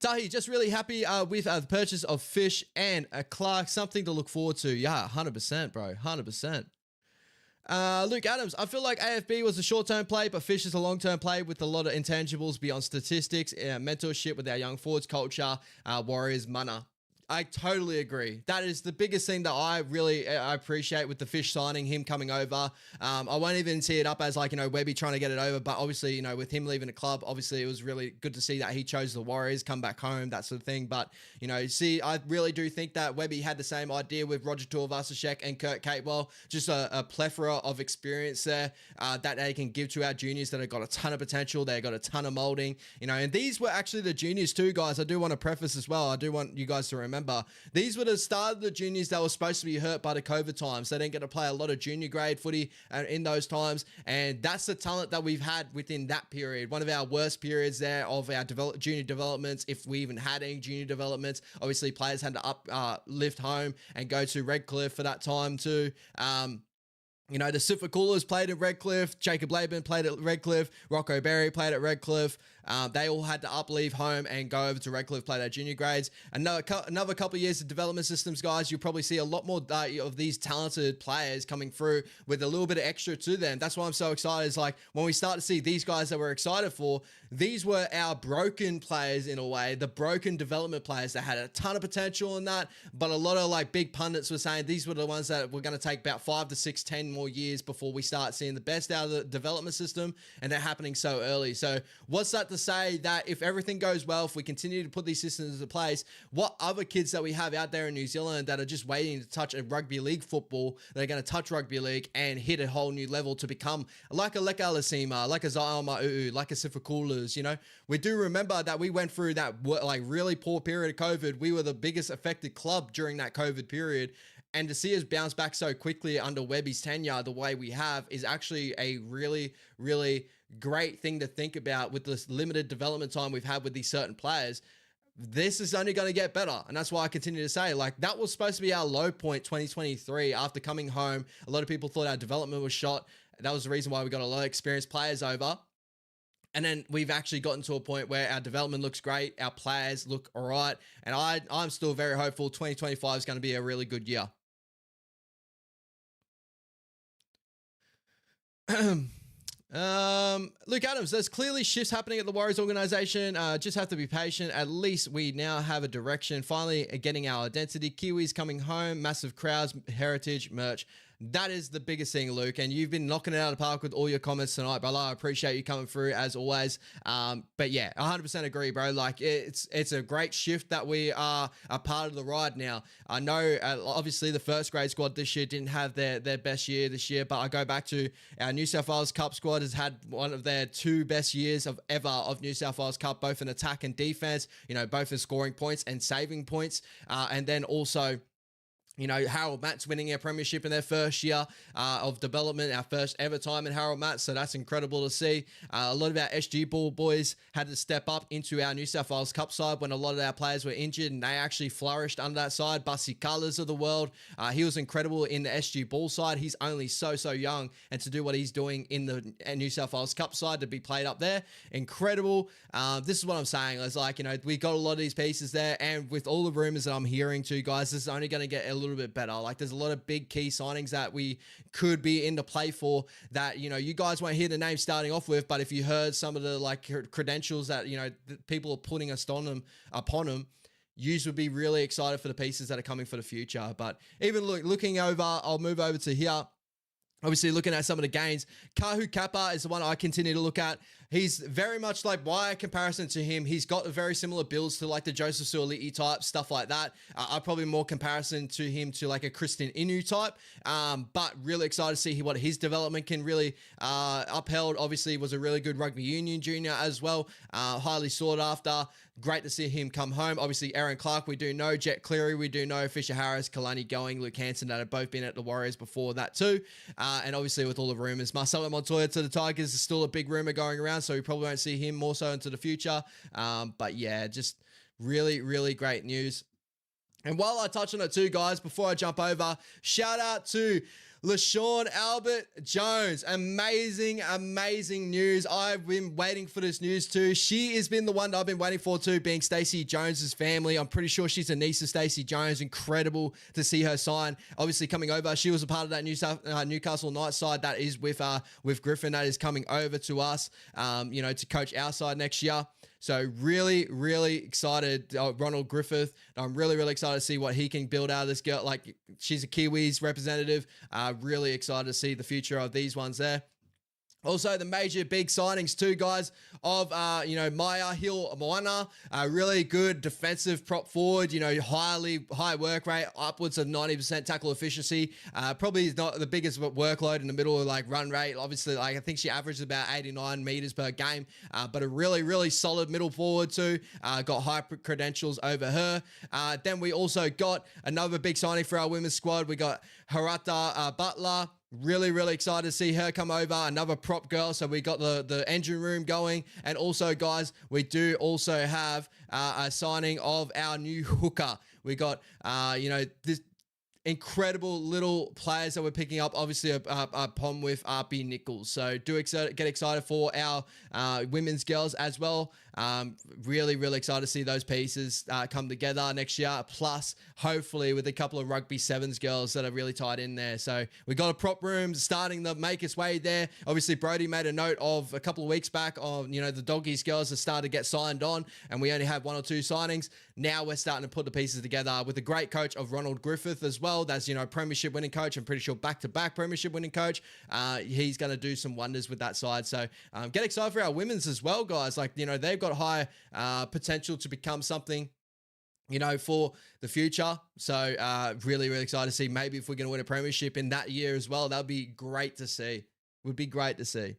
Tahi, just really happy with the purchase of Fish and Clark. Something to look forward to. Yeah, 100%, bro. 100%. Luke Adams, I feel like AFB was a short-term play, but Fish is a long-term play with a lot of intangibles beyond statistics, mentorship with our young forwards, culture, Warriors, mana. I totally agree. That is the biggest thing that I appreciate with the Fish signing, him coming over. I won't even see it up as Webby trying to get it over, but obviously, with him leaving the club, obviously it was really good to see that he chose the Warriors, come back home, that sort of thing. But, I really do think that Webby had the same idea with Roger Tuivasa-Sheck and Kurt Capewell, just a plethora of experience there that they can give to our juniors that have got a ton of potential. They've got a ton of molding, and these were actually the juniors too, guys. I do want to preface as well. I do want you guys to remember these were the start of the juniors that were supposed to be hurt by the COVID times. They didn't get to play a lot of junior grade footy in those times, and that's the talent that we've had within that period. One of our worst periods there of our junior developments, if we even had any junior developments. Obviously, players had to lift home and go to Redcliffe for that time too. The Sifa Coolers played at Redcliffe. Jacob Laban played at Redcliffe. Rocco Berry played at Redcliffe. They all had to leave home and go over to Redcliffe, play their junior grades. Another couple of years of development systems, guys. You'll probably see a lot more of these talented players coming through with a little bit of extra to them. That's why I'm so excited. It's like when we start to see these guys that we're excited for, these were our broken players in a way, the broken development players that had a ton of potential in that. But a lot of big pundits were saying these were the ones that were going to take about 5 to 6, 10 more years before we start seeing the best out of the development system, and they're happening so early. So what's that to say that if everything goes well, if we continue to put these systems into place, what other kids that we have out there in New Zealand that are just waiting to touch a rugby league football, they're going to touch rugby league and hit a whole new level to become like a Leka Lasima, like a Zion Ma'uu, like a Sifa Coolers, We do remember that we went through that really poor period of COVID. We were the biggest affected club during that COVID period. And to see us bounce back so quickly under Webby's tenure the way we have is actually a really, really great thing to think about with this limited development time we've had with these certain players. this is only going to get better. And that's why I continue to say, like, that was supposed to be our low point 2023 after coming home. A lot of people thought our development was shot. That was the reason why we got a lot of experienced players over. And then we've actually gotten to a point where our development looks great. Our players look all right. And I'm still very hopeful 2025 is going to be a really good year. Luke Adams, there's clearly shifts happening at the Warriors organization. Just have to be patient. At least we now have a direction. Finally getting our identity. Kiwis coming home, massive crowds, heritage, merch. That is the biggest thing, Luke, and you've been knocking it out of the park with all your comments tonight, brother. I appreciate you coming through as always. But yeah, 100% agree, bro. Like, it's a great shift that we are a part of the ride now. I know, obviously, the first grade squad this year didn't have their best year this year, but I go back to our New South Wales Cup squad has had one of their 2 best years ever of New South Wales Cup, both in attack and defense, both in scoring points and saving points, and then also Harold Matt's winning our premiership in their first year of development, our first ever time in Harold Matt. So that's incredible to see. A lot of our SG Ball boys had to step up into our New South Wales Cup side when a lot of our players were injured, and they actually flourished under that side. Bussy Colours of the world. He was incredible in the SG Ball side. He's only so young, and to do what he's doing in the New South Wales Cup side to be played up there, incredible. This is what I'm saying. It's like, we got a lot of these pieces there, and with all the rumors that I'm hearing too, guys, this is only going to get a little bit better. Like, there's a lot of big key signings that we could be into play for that, you guys won't hear the name starting off with, but if you heard some of the credentials that, people are putting us upon them, you would be really excited for the pieces that are coming for the future. But even looking over, I'll move over to here. Obviously, looking at some of the gains, Kahu Kappa is the one I continue to look at. He's very much like, by comparison to him, he's got a very similar builds to like the Joseph Suoliti type, stuff like that. I probably more comparison to him to like a Christian Inu type, but really excited to see what his development can really upheld. Obviously, was a really good rugby union junior as well, highly sought after. Great to see him come home. Obviously, Aaron Clark, we do know. Jet Cleary, we do know. Fisher Harris, Kalani Going, Luke Hanson, that have both been at the Warriors before that too. And obviously, with all the rumors, Marcelo Montoya to the Tigers is still a big rumor going around, so we probably won't see him more so into the future. But yeah, just really, really great news. And while I touch on it too, guys, before I jump over, shout out to LaShawn Albert Jones. Amazing, amazing news. I've been waiting for this news too. She has been the one that I've been waiting for too, being Stacey Jones's family. I'm pretty sure she's a niece of Stacey Jones. Incredible to see her sign. Obviously coming over, she was a part of that Newcastle Knights side that is with Griffin, that is coming over to us, to coach our side next year. So really, really excited, Ronald Griffith. I'm really, really excited to see what he can build out of this girl. Like, she's a Kiwis representative. Really excited to see the future of these ones there. Also, the major big signings too, guys, of, Maya Hill Moana, a really good defensive prop forward, high work rate, upwards of 90% tackle efficiency. Probably is not the biggest workload in the middle of run rate. Obviously, I think she averages about 89 meters per game, but a really, really solid middle forward too. Got high credentials over her. Then we also got another big signing for our women's squad. We got Harata Butler. Really, really excited to see her come over. Another prop girl. So we got the engine room going. And also, guys, we do also have a signing of our new hooker. We got, this incredible little players that we're picking up, obviously upon with RP Nichols. So get excited for our women's girls as well. Really, really excited to see those pieces come together next year. Plus, hopefully, with a couple of rugby sevens girls that are really tied in there. So we got a prop room starting to make its way there. Obviously, Brody made a note of a couple of weeks back of, the doggies girls have started to get signed on, and we only have 1 or 2 signings. Now we're starting to put the pieces together with a great coach of Ronald Griffith as well. That's, premiership winning coach. I'm pretty sure back-to-back premiership winning coach. He's going to do some wonders with that side. So get excited for our women's as well, guys. They've got high potential to become something, for the future. So really, really excited to see maybe if we're going to win a premiership in that year as well. That would be great to see. Would be great to see.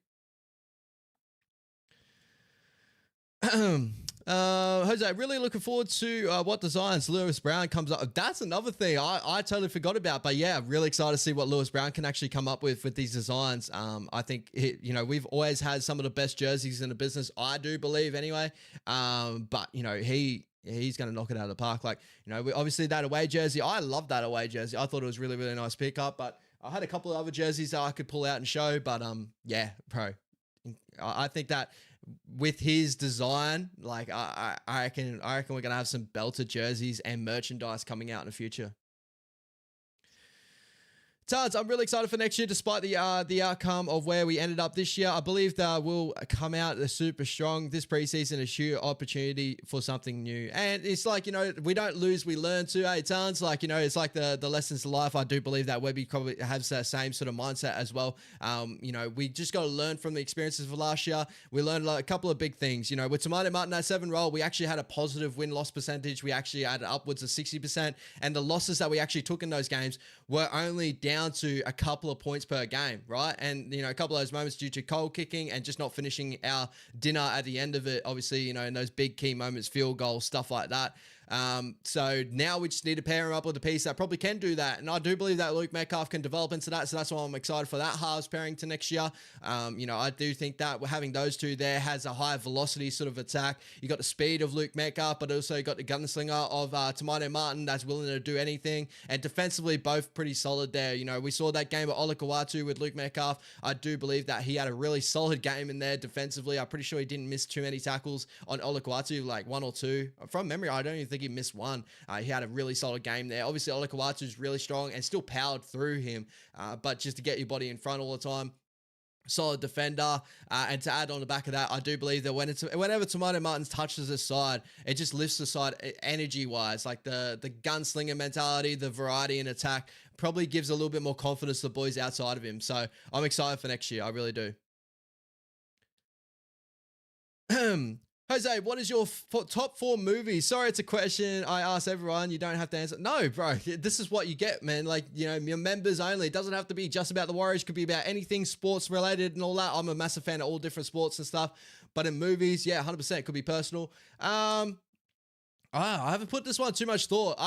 Jose, really looking forward to what designs Lewis Brown comes up. That's another thing I totally forgot about. But yeah, really excited to see what Lewis Brown can actually come up with these designs. I think we've always had some of the best jerseys in the business. I do believe anyway. But he he's going to knock it out of the park. Like, obviously that away jersey, I love that away jersey. I thought it was really, really nice pickup, but I had a couple of other jerseys that I could pull out and show, but yeah, bro, I think that with his design, like I reckon we're going to have some belted jerseys and merchandise coming out in the future. Tons, I'm really excited for next year, despite the outcome of where we ended up this year. I believe that we'll come out super strong. This preseason is a huge opportunity for something new. And it's like, we don't lose, we learn too, Tons. Like, it's like the lessons to life. I do believe that Webby probably has that same sort of mindset as well. We just got to learn from the experiences of last year. We learned a couple of big things. With Tamale Martin at 7 roll, we actually had a positive win-loss percentage. We actually had upwards of 60%. And the losses that we actually took in those games were only down to a couple of points per game, right? And, a couple of those moments due to cold kicking and just not finishing our dinner at the end of it, obviously, in those big key moments, field goals, stuff like that. So now we just need to pair him up with a piece that probably can do that. And I do believe that Luke Metcalf can develop into that. So that's why I'm excited for that halves pairing to next year. I do think that having those two there has a high velocity sort of attack. You got the speed of Luke Metcalf, but also you got the gunslinger of Tamane Martin that's willing to do anything. And defensively, both pretty solid there. We saw that game at Olakawatu with Luke Metcalf. I do believe that he had a really solid game in there defensively. I'm pretty sure he didn't miss too many tackles on Olakawatu, like 1 or 2. From memory, I don't even think he missed 1. He had a really solid game there. Obviously, Olakawatu is really strong and still powered through him, but just to get your body in front all the time. Solid defender, and to add on the back of that, I do believe that whenever Tomato Martins touches his side, it just lifts the side energy-wise. Like the gunslinger mentality, the variety in attack probably gives a little bit more confidence to the boys outside of him. So I'm excited for next year. I really do. Jose, what is your top 4 movies? Sorry, it's a question I ask everyone. You don't have to answer. No, bro, this is what you get, man. Like, your members only. It doesn't have to be just about the Warriors. It could be about anything sports related and all that. I'm a massive fan of all different sports and stuff. But in movies, yeah, 100%. It could be personal. I haven't put this one too much thought.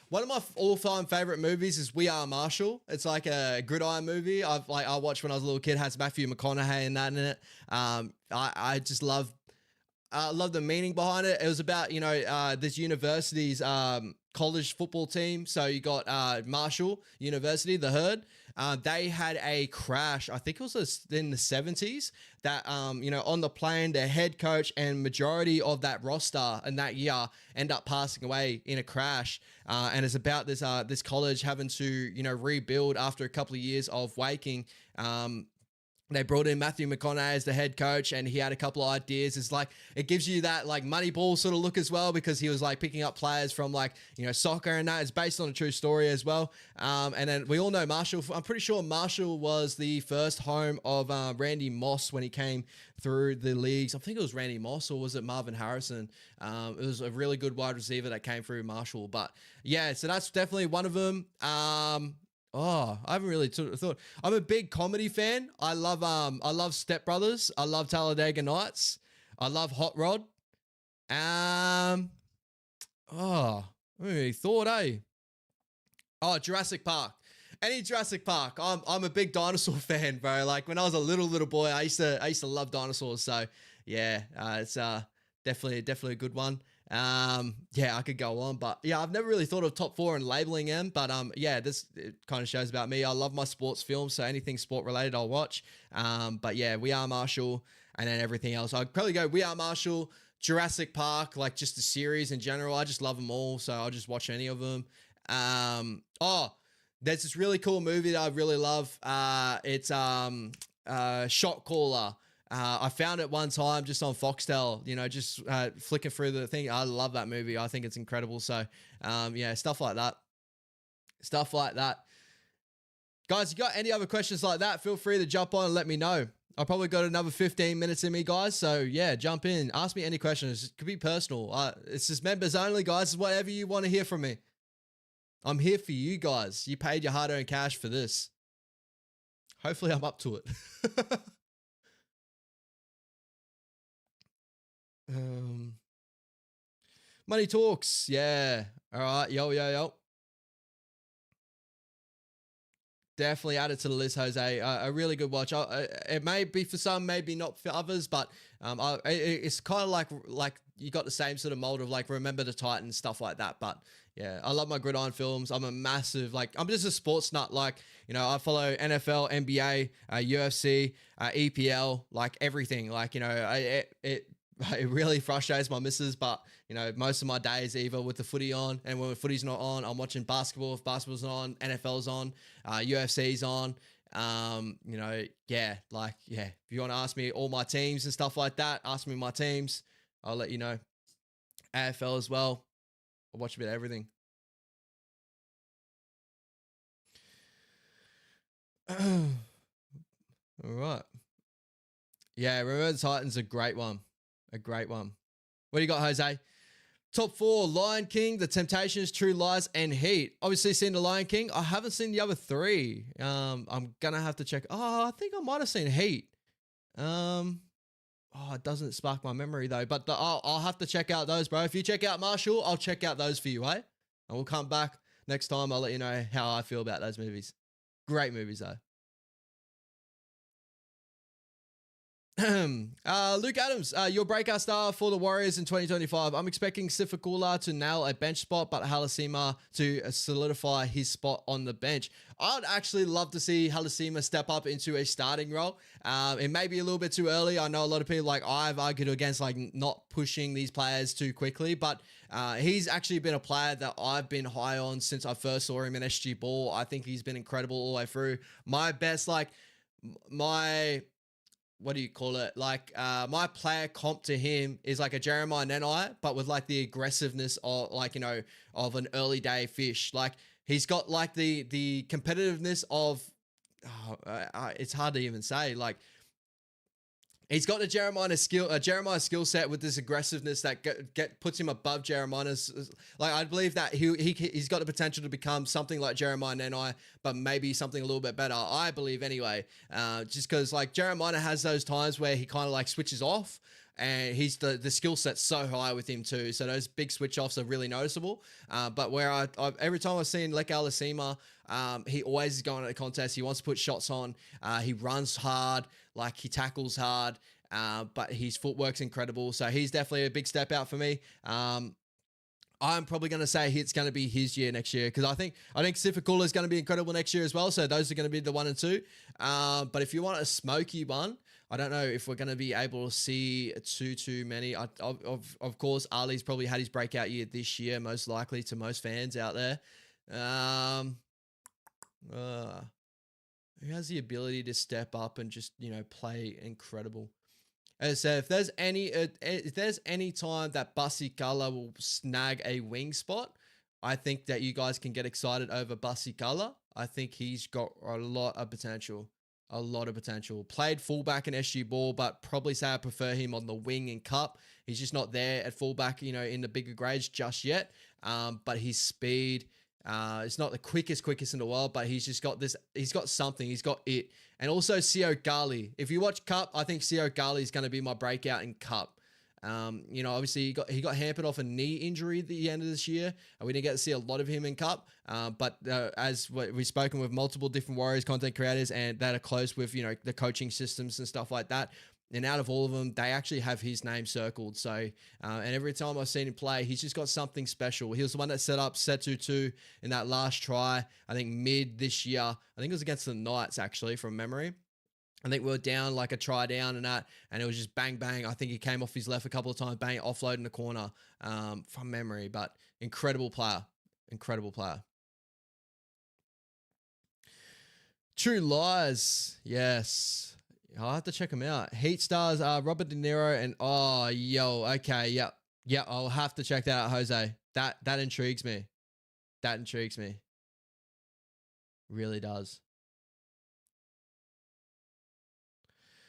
One of my all-time favorite movies is We Are Marshall. It's like a gridiron movie. I watched when I was a little kid. It has Matthew McConaughey and that in it. I just love the meaning behind it. It was about, this university's college football team. So you got Marshall University, the Herd. They had a crash, I think it was in the 70s, that, on the plane, their head coach and majority of that roster in that year end up passing away in a crash. And it's about this college having to, rebuild after a couple of years of waking. They brought in Matthew McConaughey as the head coach, and he had a couple of ideas. It's like, it gives you that like Moneyball sort of look as well, because he was like picking up players from like, soccer and that. It's based on a true story as well. And then we all know Marshall. I'm pretty sure Marshall was the first home of Randy Moss when he came through the leagues. I think it was Randy Moss, or was it Marvin Harrison? It was a really good wide receiver that came through Marshall. But yeah, so that's definitely one of them. I haven't really thought. I'm a big comedy fan. I love Step Brothers. I love Talladega Nights. I love Hot Rod. I haven't really thought, Oh, Jurassic Park. Any Jurassic Park. I'm a big dinosaur fan, bro. Like when I was a little boy, I used to love dinosaurs. So yeah, it's definitely a good one. Yeah, I could go on, but yeah, I've never really thought of top 4 and labeling them, but yeah, it kind of shows about me. I love my sports films, so anything sport related I'll watch. But yeah, We Are Marshall, and then everything else. I'd probably go We Are Marshall, Jurassic Park, like just the series in general. I just love them all, so I'll just watch any of them. There's this really cool movie that I really love. It's Shot Caller. I found it one time just on Foxtel, just flicking through the thing. I love that movie. I think it's incredible. So, yeah, stuff like that. Guys, you got any other questions like that, feel free to jump on and let me know. I've probably got another 15 minutes in me, guys. So, yeah, jump in. Ask me any questions. It could be personal. It's just members only, guys. It's whatever you want to hear from me. I'm here for you guys. You paid your hard-earned cash for this. Hopefully, I'm up to it. Money talks. Yeah. All right. Yo. Definitely add it to the list, Jose. A really good watch. It may be for some, maybe not for others, but it's kind of like you got the same sort of mold of like Remember the Titans, stuff like that. But yeah, I love my gridiron films. I'm a massive I'm just a sports nut. Like, you know, I follow NFL, NBA, UFC, EPL, like everything. Like, you know, it really frustrates my missus, but you know, most of my days either with the footy on, and when the footy's not on, I'm watching basketball. If basketball's not on, NFL's on, UFC's on. You know, yeah, like, yeah, if you want to ask me all my teams and stuff like that, ask me my teams. I'll let you know. AFL as well. I watch a bit of everything. All right. Yeah, Remember the Titans, a great one. A great one. What do you got, Jose? Top 4, Lion King, The Temptations, True Lies, and Heat. Obviously seen The Lion King. I haven't seen the other 3. I'm going to have to check. Oh, I think I might have seen Heat. It doesn't spark my memory though, but I'll have to check out those, bro. If you check out Marshall, I'll check out those for you, eh? And we'll come back next time. I'll let you know how I feel about those movies. Great movies though. Luke Adams, your breakout star for the Warriors in 2025. I'm expecting Sifakula to nail a bench spot, but Halasima to solidify his spot on the bench. I'd actually love to see Halasima step up into a starting role. It may be a little bit too early. I know a lot of people, like I've argued against like not pushing these players too quickly, but he's actually been a player that I've been high on since I first saw him in SG Ball. I think he's been incredible all the way through. My best, what do you call it? Like, my player comp to him is like a Jeremiah Nenai, but with like the aggressiveness of like, you know, of an early day fish. Like he's got like the competitiveness of, it's hard to even say. Like he's got the Jeremiah skill set with this aggressiveness that puts him above Jeremiah's. Like I believe that he's got the potential to become something like Jeremiah Nenai, but maybe something a little bit better. I believe anyway. Just because like Jeremiah has those times where he kind of like switches off, and he's the skill set's so high with him too. So those big switch offs are really noticeable. But where I every time I've seen Lek Alasima, he always is going at the contest. He wants to put shots on. He runs hard, like he tackles hard. But his footwork's incredible. So he's definitely a big step out for me. I'm probably going to say it's going to be his year next year, because I think Sifakula is going to be incredible next year as well. So those are going to be the 1 and 2. But if you want a smoky one, I don't know if we're going to be able to see too many. Of course, Ali's probably had his breakout year this year, most likely to most fans out there. Who has the ability to step up and just, you know, play incredible? As I said, if there's any time that Basikala will snag a wing spot, I think that you guys can get excited over Basikala. I think he's got a lot of potential. A lot of potential. Played fullback in SG Ball, but probably say I prefer him on the wing in Cup. He's just not there at fullback, you know, in the bigger grades just yet. But his speed, it's not the quickest in the world, but he's just got this. He's got something. He's got it. And also Sio Gali. If you watch Cup, I think Sio Gali is going to be my breakout in Cup. You know, obviously he got hampered off a knee injury at the end of this year, and we didn't get to see a lot of him in Cup. But as we've spoken with multiple different Warriors content creators and that are close with, you know, the coaching systems and stuff like that, and out of all of them, they actually have his name circled. So, and every time I've seen him play, he's just got something special. He was the one that set up Setu 2 in that last try, I think mid this year. I think it was against the Knights, actually, from memory. I think we were down like a try down and that, and it was just bang, bang. I think he came off his left a couple of times, bang, offload in the corner from memory. But incredible player. Incredible player. True Lies. Yes. I'll have to check him out. Heat stars Robert De Niro and okay, yep. Yeah, I'll have to check that out, Jose. That intrigues me. That intrigues me. Really does.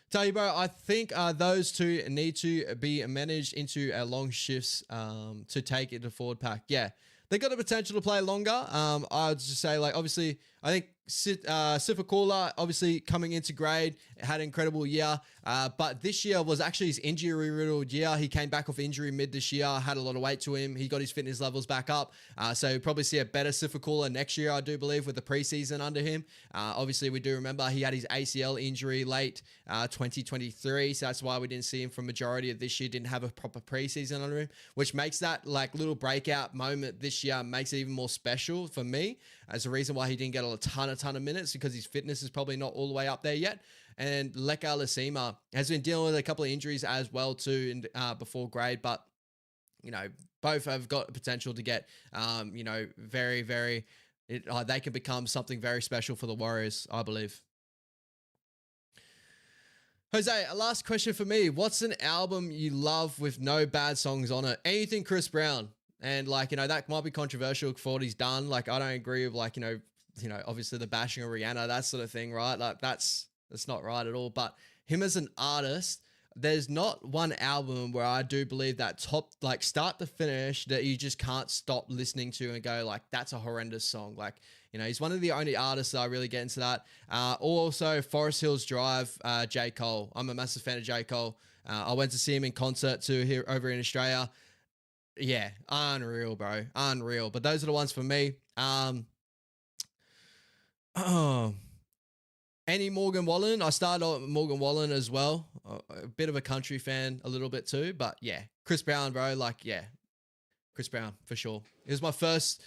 Tell you, bro, I think those two need to be managed into long shifts to take it to forward pack. Yeah, they got the potential to play longer. I would just say, like, obviously, I think Sifakula, obviously, coming into grade, had an incredible year. But this year was actually his injury-riddled year. He came back off injury mid this year, had a lot of weight to him. He got his fitness levels back up. So you'll probably see a better Sifakula next year, I do believe, with the preseason under him. Obviously, we do remember he had his ACL injury late 2023. So that's why we didn't see him for majority of this year, didn't have a proper preseason under him, which makes that like little breakout moment this year, makes it even more special for me as a reason why he didn't get a ton of minutes, because his fitness is probably not all the way up there yet. And Leka Lasima has been dealing with a couple of injuries as well too before grade, but you know, both have got potential to get, you know, they can become something very special for the Warriors, I believe. Jose, a last question for me. What's an album you love with no bad songs on it? Anything Chris Brown. And like, you know, that might be controversial for what he's done. Like, I don't agree with like, you know, obviously the bashing of Rihanna, that sort of thing, right? Like that's not right at all. But him as an artist, there's not one album where I do believe that top, like start to finish, that you just can't stop listening to and go like, that's a horrendous song. Like, you know, he's one of the only artists that I really get into that. Also Forest Hills Drive, J. Cole. I'm a massive fan of J. Cole. I went to see him in concert too here over in Australia. Yeah, unreal, bro. Unreal. But those are the ones for me. Any Morgan Wallen. I started on Morgan Wallen as well. A bit of a country fan, a little bit too. But yeah, Chris Brown, bro. Like, yeah, Chris Brown for sure. It was my first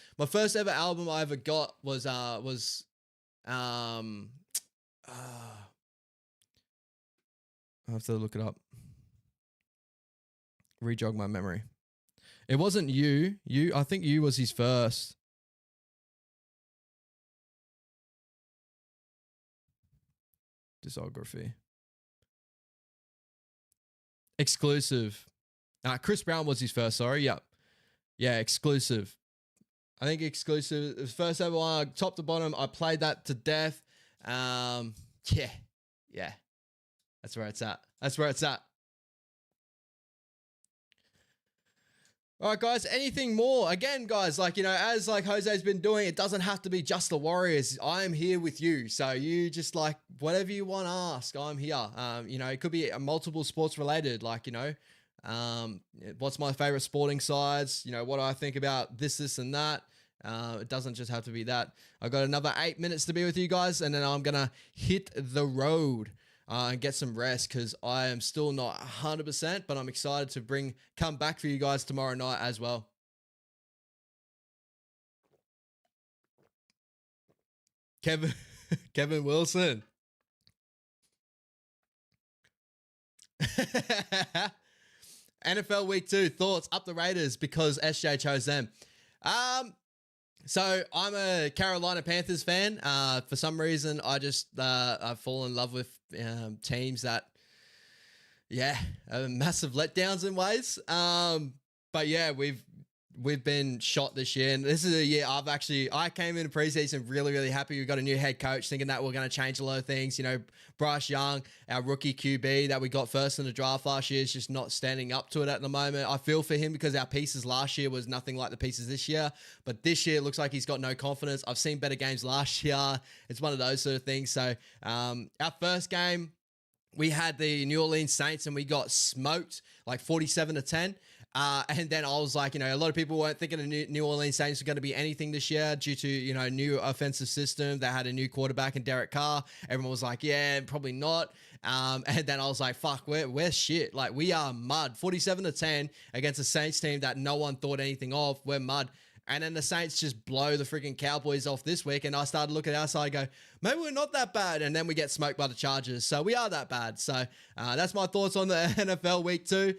ever album I ever got was I have to look it up. Rejog my memory. It wasn't you. I think you was his first. Discography. Exclusive. Chris Brown was his first, sorry. Yep. Yeah, Exclusive. I think Exclusive, the first ever one, top to bottom. I played that to death. Yeah. That's where it's at. All right, guys, anything more? Again, guys, like, you know, as like Jose's been doing, it doesn't have to be just the Warriors. I am here with you. So you just like, whatever you want to ask, I'm here. You know, it could be multiple sports related, like, you know, what's my favorite sporting sides? You know, what do I think about this, and that? It doesn't just have to be that. I've got another 8 minutes to be with you guys, and then I'm going to hit the road. And get some rest, because I am still not 100%, but I'm excited to come back for you guys tomorrow night as well. Kevin Wilson. NFL Week 2 thoughts, up the Raiders because SJ chose them. So I'm a Carolina Panthers fan. For some reason, I fall in love with teams that, yeah, are massive letdowns in ways. But yeah, we've been shot this year, and this is a year I came into preseason really happy. We got a new head coach, thinking that we're going to change a lot of things. You know, Bryce Young, our rookie QB that we got first in the draft last year, is just not standing up to it at the moment. I feel for him because our pieces last year was nothing like the pieces this year, but this year it looks like he's got no confidence. I've seen better games last year. It's one of those sort of things. So our first game, we had the New Orleans Saints and we got smoked like 47-10. And then I was like, you know, a lot of people weren't thinking the New Orleans Saints were going to be anything this year due to, you know, new offensive system. They had a new quarterback in Derek Carr. Everyone was like, yeah, probably not. And then I was like, fuck, we're shit. Like, we are mud. 47-10 against a Saints team that no one thought anything of. We're mud. And then the Saints just blow the freaking Cowboys off this week. And I started looking outside and go, maybe we're not that bad. And then we get smoked by the Chargers. So we are that bad. So that's my thoughts on the NFL Week 2.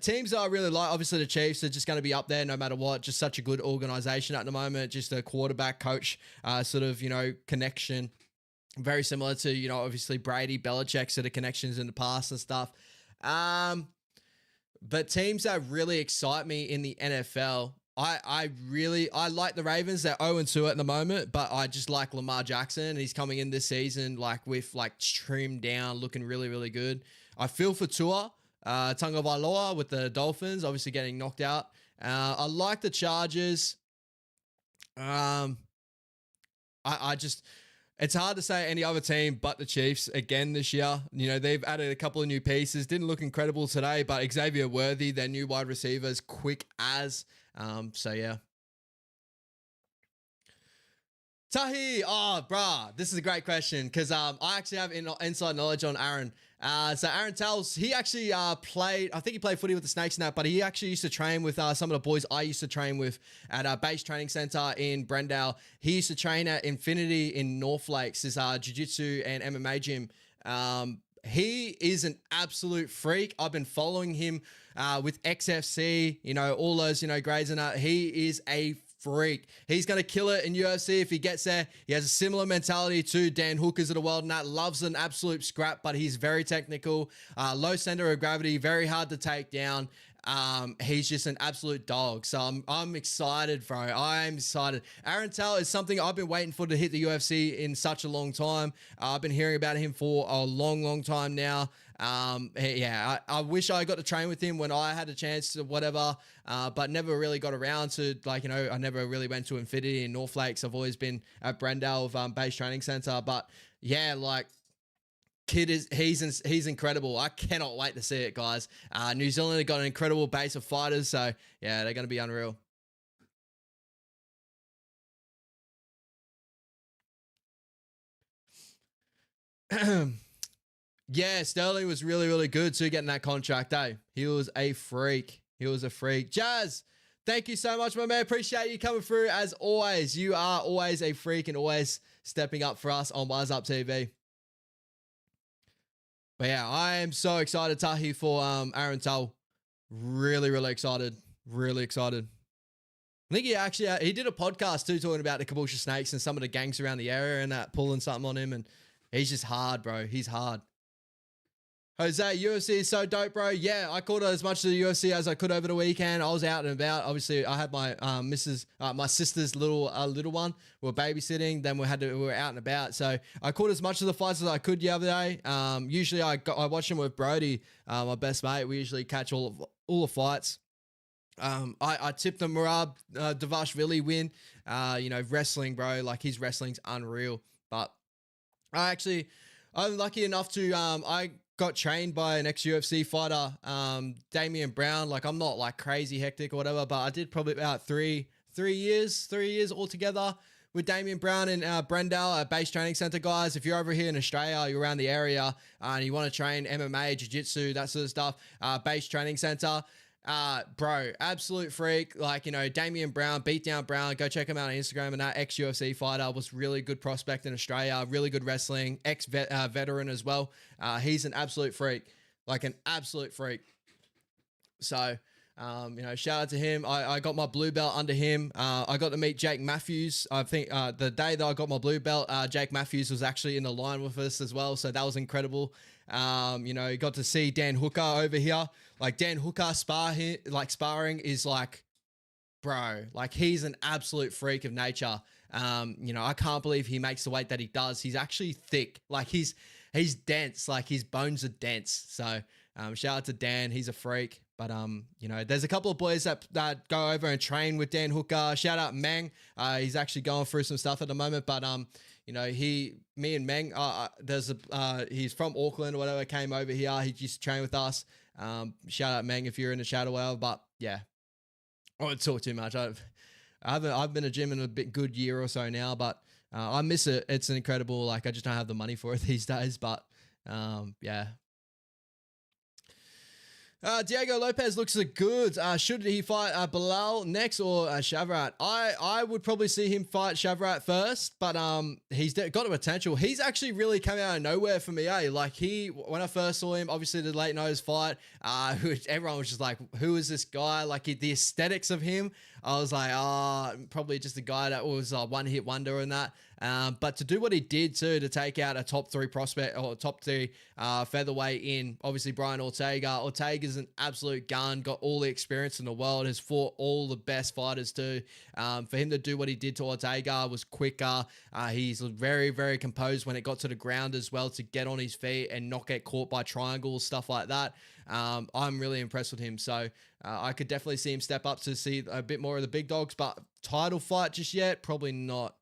Teams I really like, obviously the Chiefs are just going to be up there no matter what. Just such a good organization at the moment. Just a quarterback coach sort of, you know, connection. Very similar to, you know, obviously Brady, Belichick sort of connections in the past and stuff. But teams that really excite me in the NFL, I like the Ravens. They're 0-2 at the moment, but I just like Lamar Jackson. He's coming in this season like with like trimmed down, looking really good. I feel for Tua. Tagovailoa with the Dolphins, obviously getting knocked out. I like the Chargers. I just It's hard to say any other team but the Chiefs again this year. You know, they've added a couple of new pieces. Didn't look incredible today, but Xavier Worthy, their new wide receiver, is quick as. So, yeah. Tahi, oh, bruh, this is a great question because I actually have inside knowledge on Aaron. So Aaron tells he actually played. I think he played footy with the Snakes and that, but he actually used to train with some of the boys I used to train with at Base Training Center in Brendale. He used to train at Infinity in North Lakes, his jiu-jitsu and MMA gym. He is an absolute freak. I've been following him with XFC, you know, all those, you know, grades and that. He is a freak. He's going to kill it in UFC if he gets there. He has a similar mentality to Dan Hookers of the world and that, loves an absolute scrap, but he's very technical, low center of gravity, very hard to take down. He's just an absolute dog. So I'm excited, bro. I'm excited. Aaron Tell is something I've been waiting for to hit the UFC in such a long time. I've been hearing about him for a long time now. Yeah, I wish I got to train with him when I had a chance to whatever, but never really got around to, like, you know, I never really went to Infinity in North Lakes. I've always been at Brendale of Base Training Center, but yeah, like, kid he's incredible. I cannot wait to see it, guys. New Zealand have got an incredible base of fighters, so yeah, they're going to be unreal. Yeah, Sterling was really good too, getting that contract, eh? He was a freak. He was a freak. Jazz, thank you so much, my man. Appreciate you coming through as always. You are always a freak and always stepping up for us on Wise Up TV. But yeah, I am so excited, Tahi, for Aaron Tull. Really excited. Really excited. I think he did a podcast too, talking about the Caboosha Snakes and some of the gangs around the area and that, pulling something on him, and he's just hard, bro. He's hard. Jose, UFC is so dope, bro. Yeah, I caught as much of the UFC as I could over the weekend. I was out and about. Obviously, I had my my sister's little one. We were babysitting. Then we were out and about. So I caught as much of the fights as I could the other day. Usually I watch them with Brody, my best mate. We usually catch all the fights. I tipped the Murad Davashvili win. You know, wrestling, bro. Like, his wrestling's unreal. But I'm lucky enough to I got trained by an ex-UFC fighter, Damian Brown. Like, I'm not like crazy hectic or whatever, but I did probably about three years altogether with Damian Brown in Brendale at Base Training Center, guys. If you're over here in Australia, you're around the area, and you want to train MMA, jiu-jitsu, that sort of stuff, Base Training Center. Bro, absolute freak. Like, you know, Damian Brown, Beatdown Brown, go check him out on Instagram. And that ex-UFC fighter was really good prospect in Australia, really good wrestling, ex-veteran as well. He's an absolute freak, like an absolute freak. So, you know, shout out to him. I got my blue belt under him. I got to meet Jake Matthews. I think the day that I got my blue belt, Jake Matthews was actually in the line with us as well. So that was incredible. You know, you got to see Dan Hooker over here. Like, Dan Hooker sparring is like, bro, like, he's an absolute freak of nature. You know, I can't believe he makes the weight that he does. He's actually thick. Like, he's dense. Like, his bones are dense. So, shout out to Dan. He's a freak. But, you know, there's a couple of boys that go over and train with Dan Hooker. Shout out Meng. He's actually going through some stuff at the moment. But, you know, me and Meng, he's from Auckland or whatever, came over here. He used to train with us. Shout out Meng if you're in the chat or whatever. But yeah, I won't talk too much. I've been a gym in a good year or so now, but I miss it. It's incredible. Like, I just don't have the money for it these days. But yeah. Diego Lopez looks good. Should he fight Bilal next or Shavrat? I would probably see him fight Shavrat first, but he's got the potential. He's actually really come out of nowhere for me, eh? Like, when I first saw him, obviously the late nose fight, everyone was just like, who is this guy? Like, the aesthetics of him, I was like, probably just a guy that was a one-hit wonder and that. But to do what he did too, to take out a top 3 prospect or top 3 featherweight in obviously Brian Ortega. Ortega's an absolute gun, got all the experience in the world, has fought all the best fighters too. For him to do what he did to Ortega was quicker. He's very composed when it got to the ground as well, to get on his feet and not get caught by triangles, stuff like that. I'm really impressed with him. So I could definitely see him step up to see a bit more of the big dogs, but title fight just yet, probably not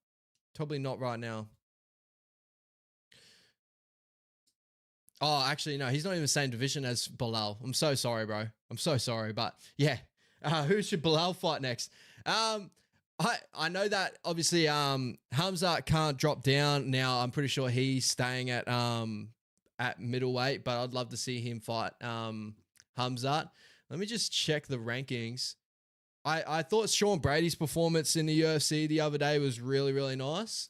right now. Oh, actually, no, he's not even the same division as Bilal. I'm so sorry, bro. I'm so sorry. But yeah, who should Bilal fight next? I know that obviously Hamza can't drop down now. I'm pretty sure he's staying at middleweight, but I'd love to see him fight Hamzat. Let me just check the rankings. I thought Sean Brady's performance in the UFC the other day was really, really nice.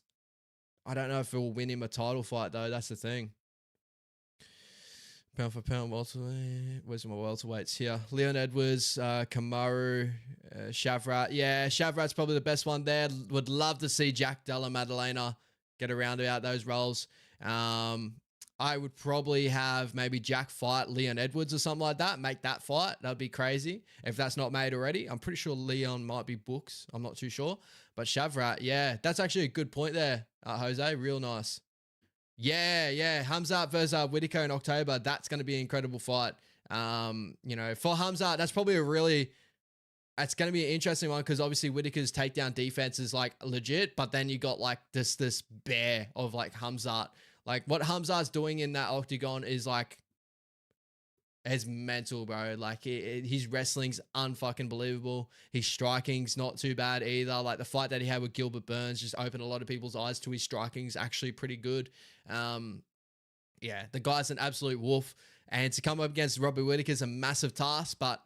I don't know if it will win him a title fight, though. That's the thing. Pound for pound welterweight. Where's my welterweights here? Leon Edwards, Kamaru, Shavrat. Yeah, Shavrat's probably the best one there. Would love to see Jack Della Maddalena get around about those roles. I would probably have maybe Jack fight Leon Edwards or something like that. Make that fight. That'd be crazy if that's not made already. I'm pretty sure Leon might be booked. I'm not too sure. But Shavrat, yeah, that's actually a good point there, Jose. Real nice. Yeah. Hamzat versus Whitaker in October. That's going to be an incredible fight. For Hamzat, that's probably it's going to be an interesting one because obviously Whitaker's takedown defense is like legit, but then you got like this bear of like Hamzat. Like what Hamzat's doing in that octagon is like, it's mental, bro. Like his wrestling's unfucking believable. His striking's not too bad either. Like the fight that he had with Gilbert Burns just opened a lot of people's eyes to his striking's actually pretty good. The guy's an absolute wolf. And to come up against Robbie Whitaker is a massive task, but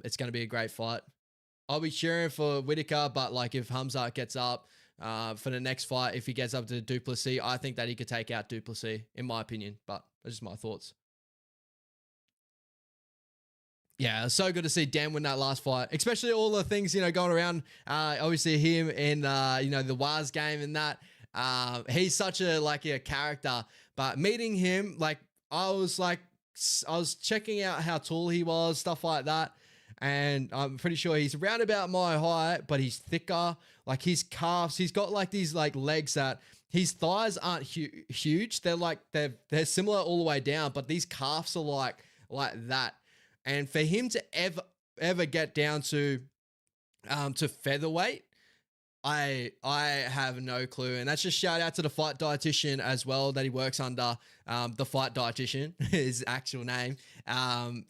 it's going to be a great fight. I'll be cheering for Whitaker, but like if Hamzat gets up for the next fight, if he gets up to Duplessis, I think that he could take out Duplessis, in my opinion. But that's just my thoughts. Yeah, it's so good to see Dan win that last fight, especially all the things, going around. Obviously him in, the Waz game and that. He's such a character, but meeting him, I was checking out how tall he was, stuff like that. And I'm pretty sure he's around about my height, but he's thicker. Like his calves, he's got like these legs that his thighs aren't huge. They're similar all the way down, but these calves are like that. And for him to ever get down to featherweight, I have no clue. And that's just shout out to the fight dietitian as well that he works under. The fight dietitian, his actual name.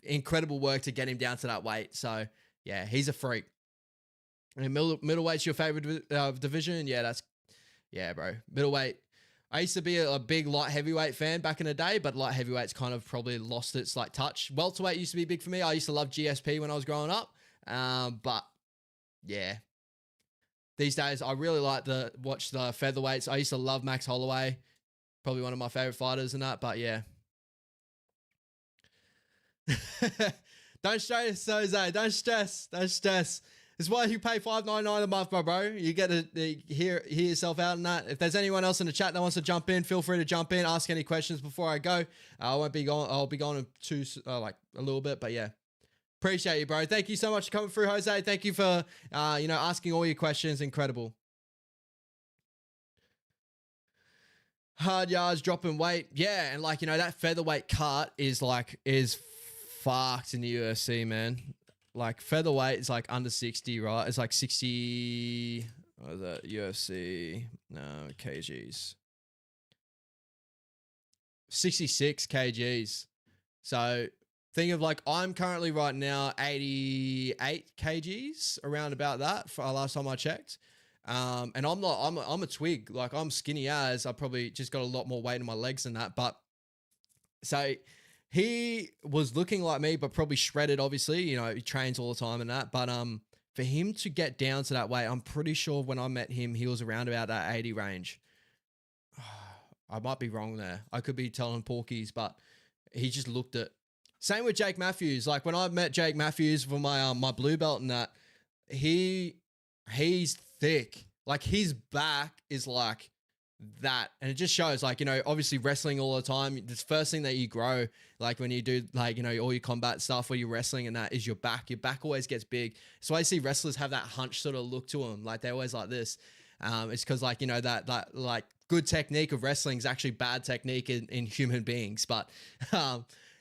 Incredible work to get him down to that weight. So yeah, he's a freak. And middleweight's your favorite division? Yeah, bro. Middleweight. I used to be a big light heavyweight fan back in the day, but light heavyweight's kind of probably lost its touch. Welterweight used to be big for me. I used to love GSP when I was growing up. But yeah, these days I really like to watch the featherweights. I used to love Max Holloway, probably one of my favorite fighters and that, but yeah. Don't stress, Jose. Don't stress. This is why you pay $5.99 a month, my bro. You get to hear yourself out in that. If there's anyone else in the chat that wants to jump in, feel free to jump in, ask any questions before I go. I'll be going to a little bit, but yeah. Appreciate you, bro. Thank you so much for coming through, Jose. Thank you for asking all your questions. Incredible. Hard yards, dropping weight. Yeah, and that featherweight cut is fucked in the UFC, man. Featherweight is under 60, right? It's 60. What is that? UFC. No, kgs. 66 kgs. So think of I'm currently right now 88 kgs, around about that for last time I checked. And I'm a twig. I'm skinny as I probably just got a lot more weight in my legs than that. But so he was looking like me, but probably shredded, obviously. He trains all the time and that. But for him to get down to that weight, I'm pretty sure when I met him, he was around about that 80 range. I might be wrong there. I could be telling porkies, but he just looked it. Same with Jake Matthews. When I met Jake Matthews for my my blue belt and that, he's thick. His back is that, and it just shows obviously wrestling all the time, the first thing that you grow when you do all your combat stuff where you're wrestling and that is your back always gets big. So I see wrestlers have that hunch sort of look to them, they're always like this. It's because that good technique of wrestling is actually bad technique in human beings. But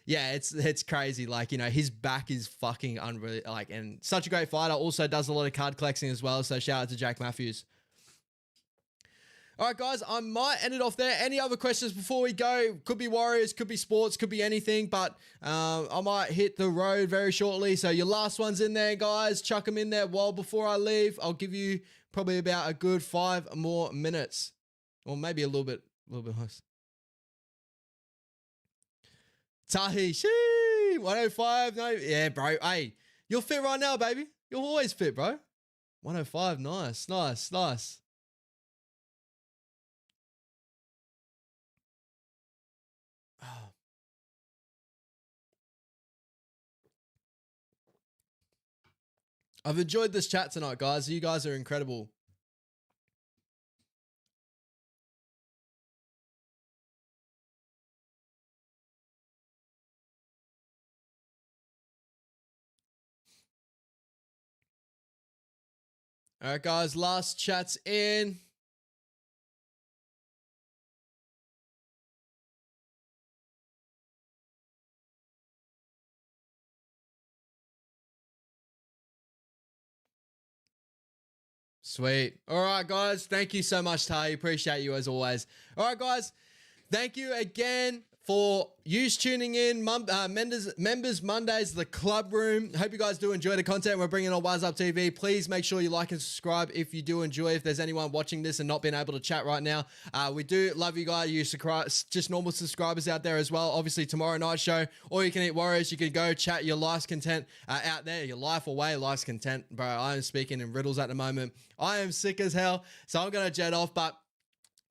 yeah, it's crazy. His back is fucking unreal. And such a great fighter. Also does a lot of card collecting as well. So shout out to Jake Matthews. All right, guys, I might end it off there. Any other questions before we go? Could be Warriors, could be sports, could be anything, but I might hit the road very shortly. So your last one's in there, guys. Chuck them in there well before I leave. I'll give you probably about a good 5 more minutes, or maybe a little bit less. Tahi, shee, 105, no, yeah, bro. Hey, you're fit right now, baby. You're always fit, bro. 105, nice. I've enjoyed this chat tonight, guys. You guys are incredible. All right, guys, last chat's in. Sweet. All right, guys. Thank you so much, Ty. Appreciate you as always. All right, guys. Thank you again for you tuning in. Members Mondays, the Club Room. Hope you guys do enjoy the content we're bringing on Wise Up TV. Please make sure you like and subscribe if you do enjoy. If there's anyone watching this and not being able to chat right now, we do love you guys. You just normal subscribers out there as well. Obviously, tomorrow night show, All You Can Eat Warriors. You can go chat your life's content out there. Your life away, life's content. Bro, I am speaking in riddles at the moment. I am sick as hell, so I'm going to jet off, but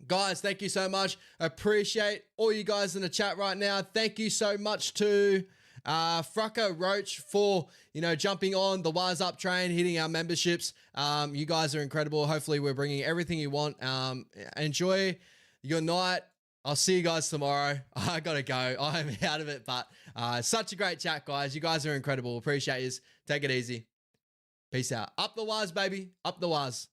guys, thank you so much. Appreciate all you guys in the chat right now. Thank you so much to Frucker Roach for, jumping on the Wise Up train, hitting our memberships. You guys are incredible. Hopefully we're bringing everything you want. Enjoy your night. I'll see you guys tomorrow. I got to go. I'm out of it, but such a great chat, guys. You guys are incredible. Appreciate you. Take it easy. Peace out. Up the Wise, baby. Up the Wise.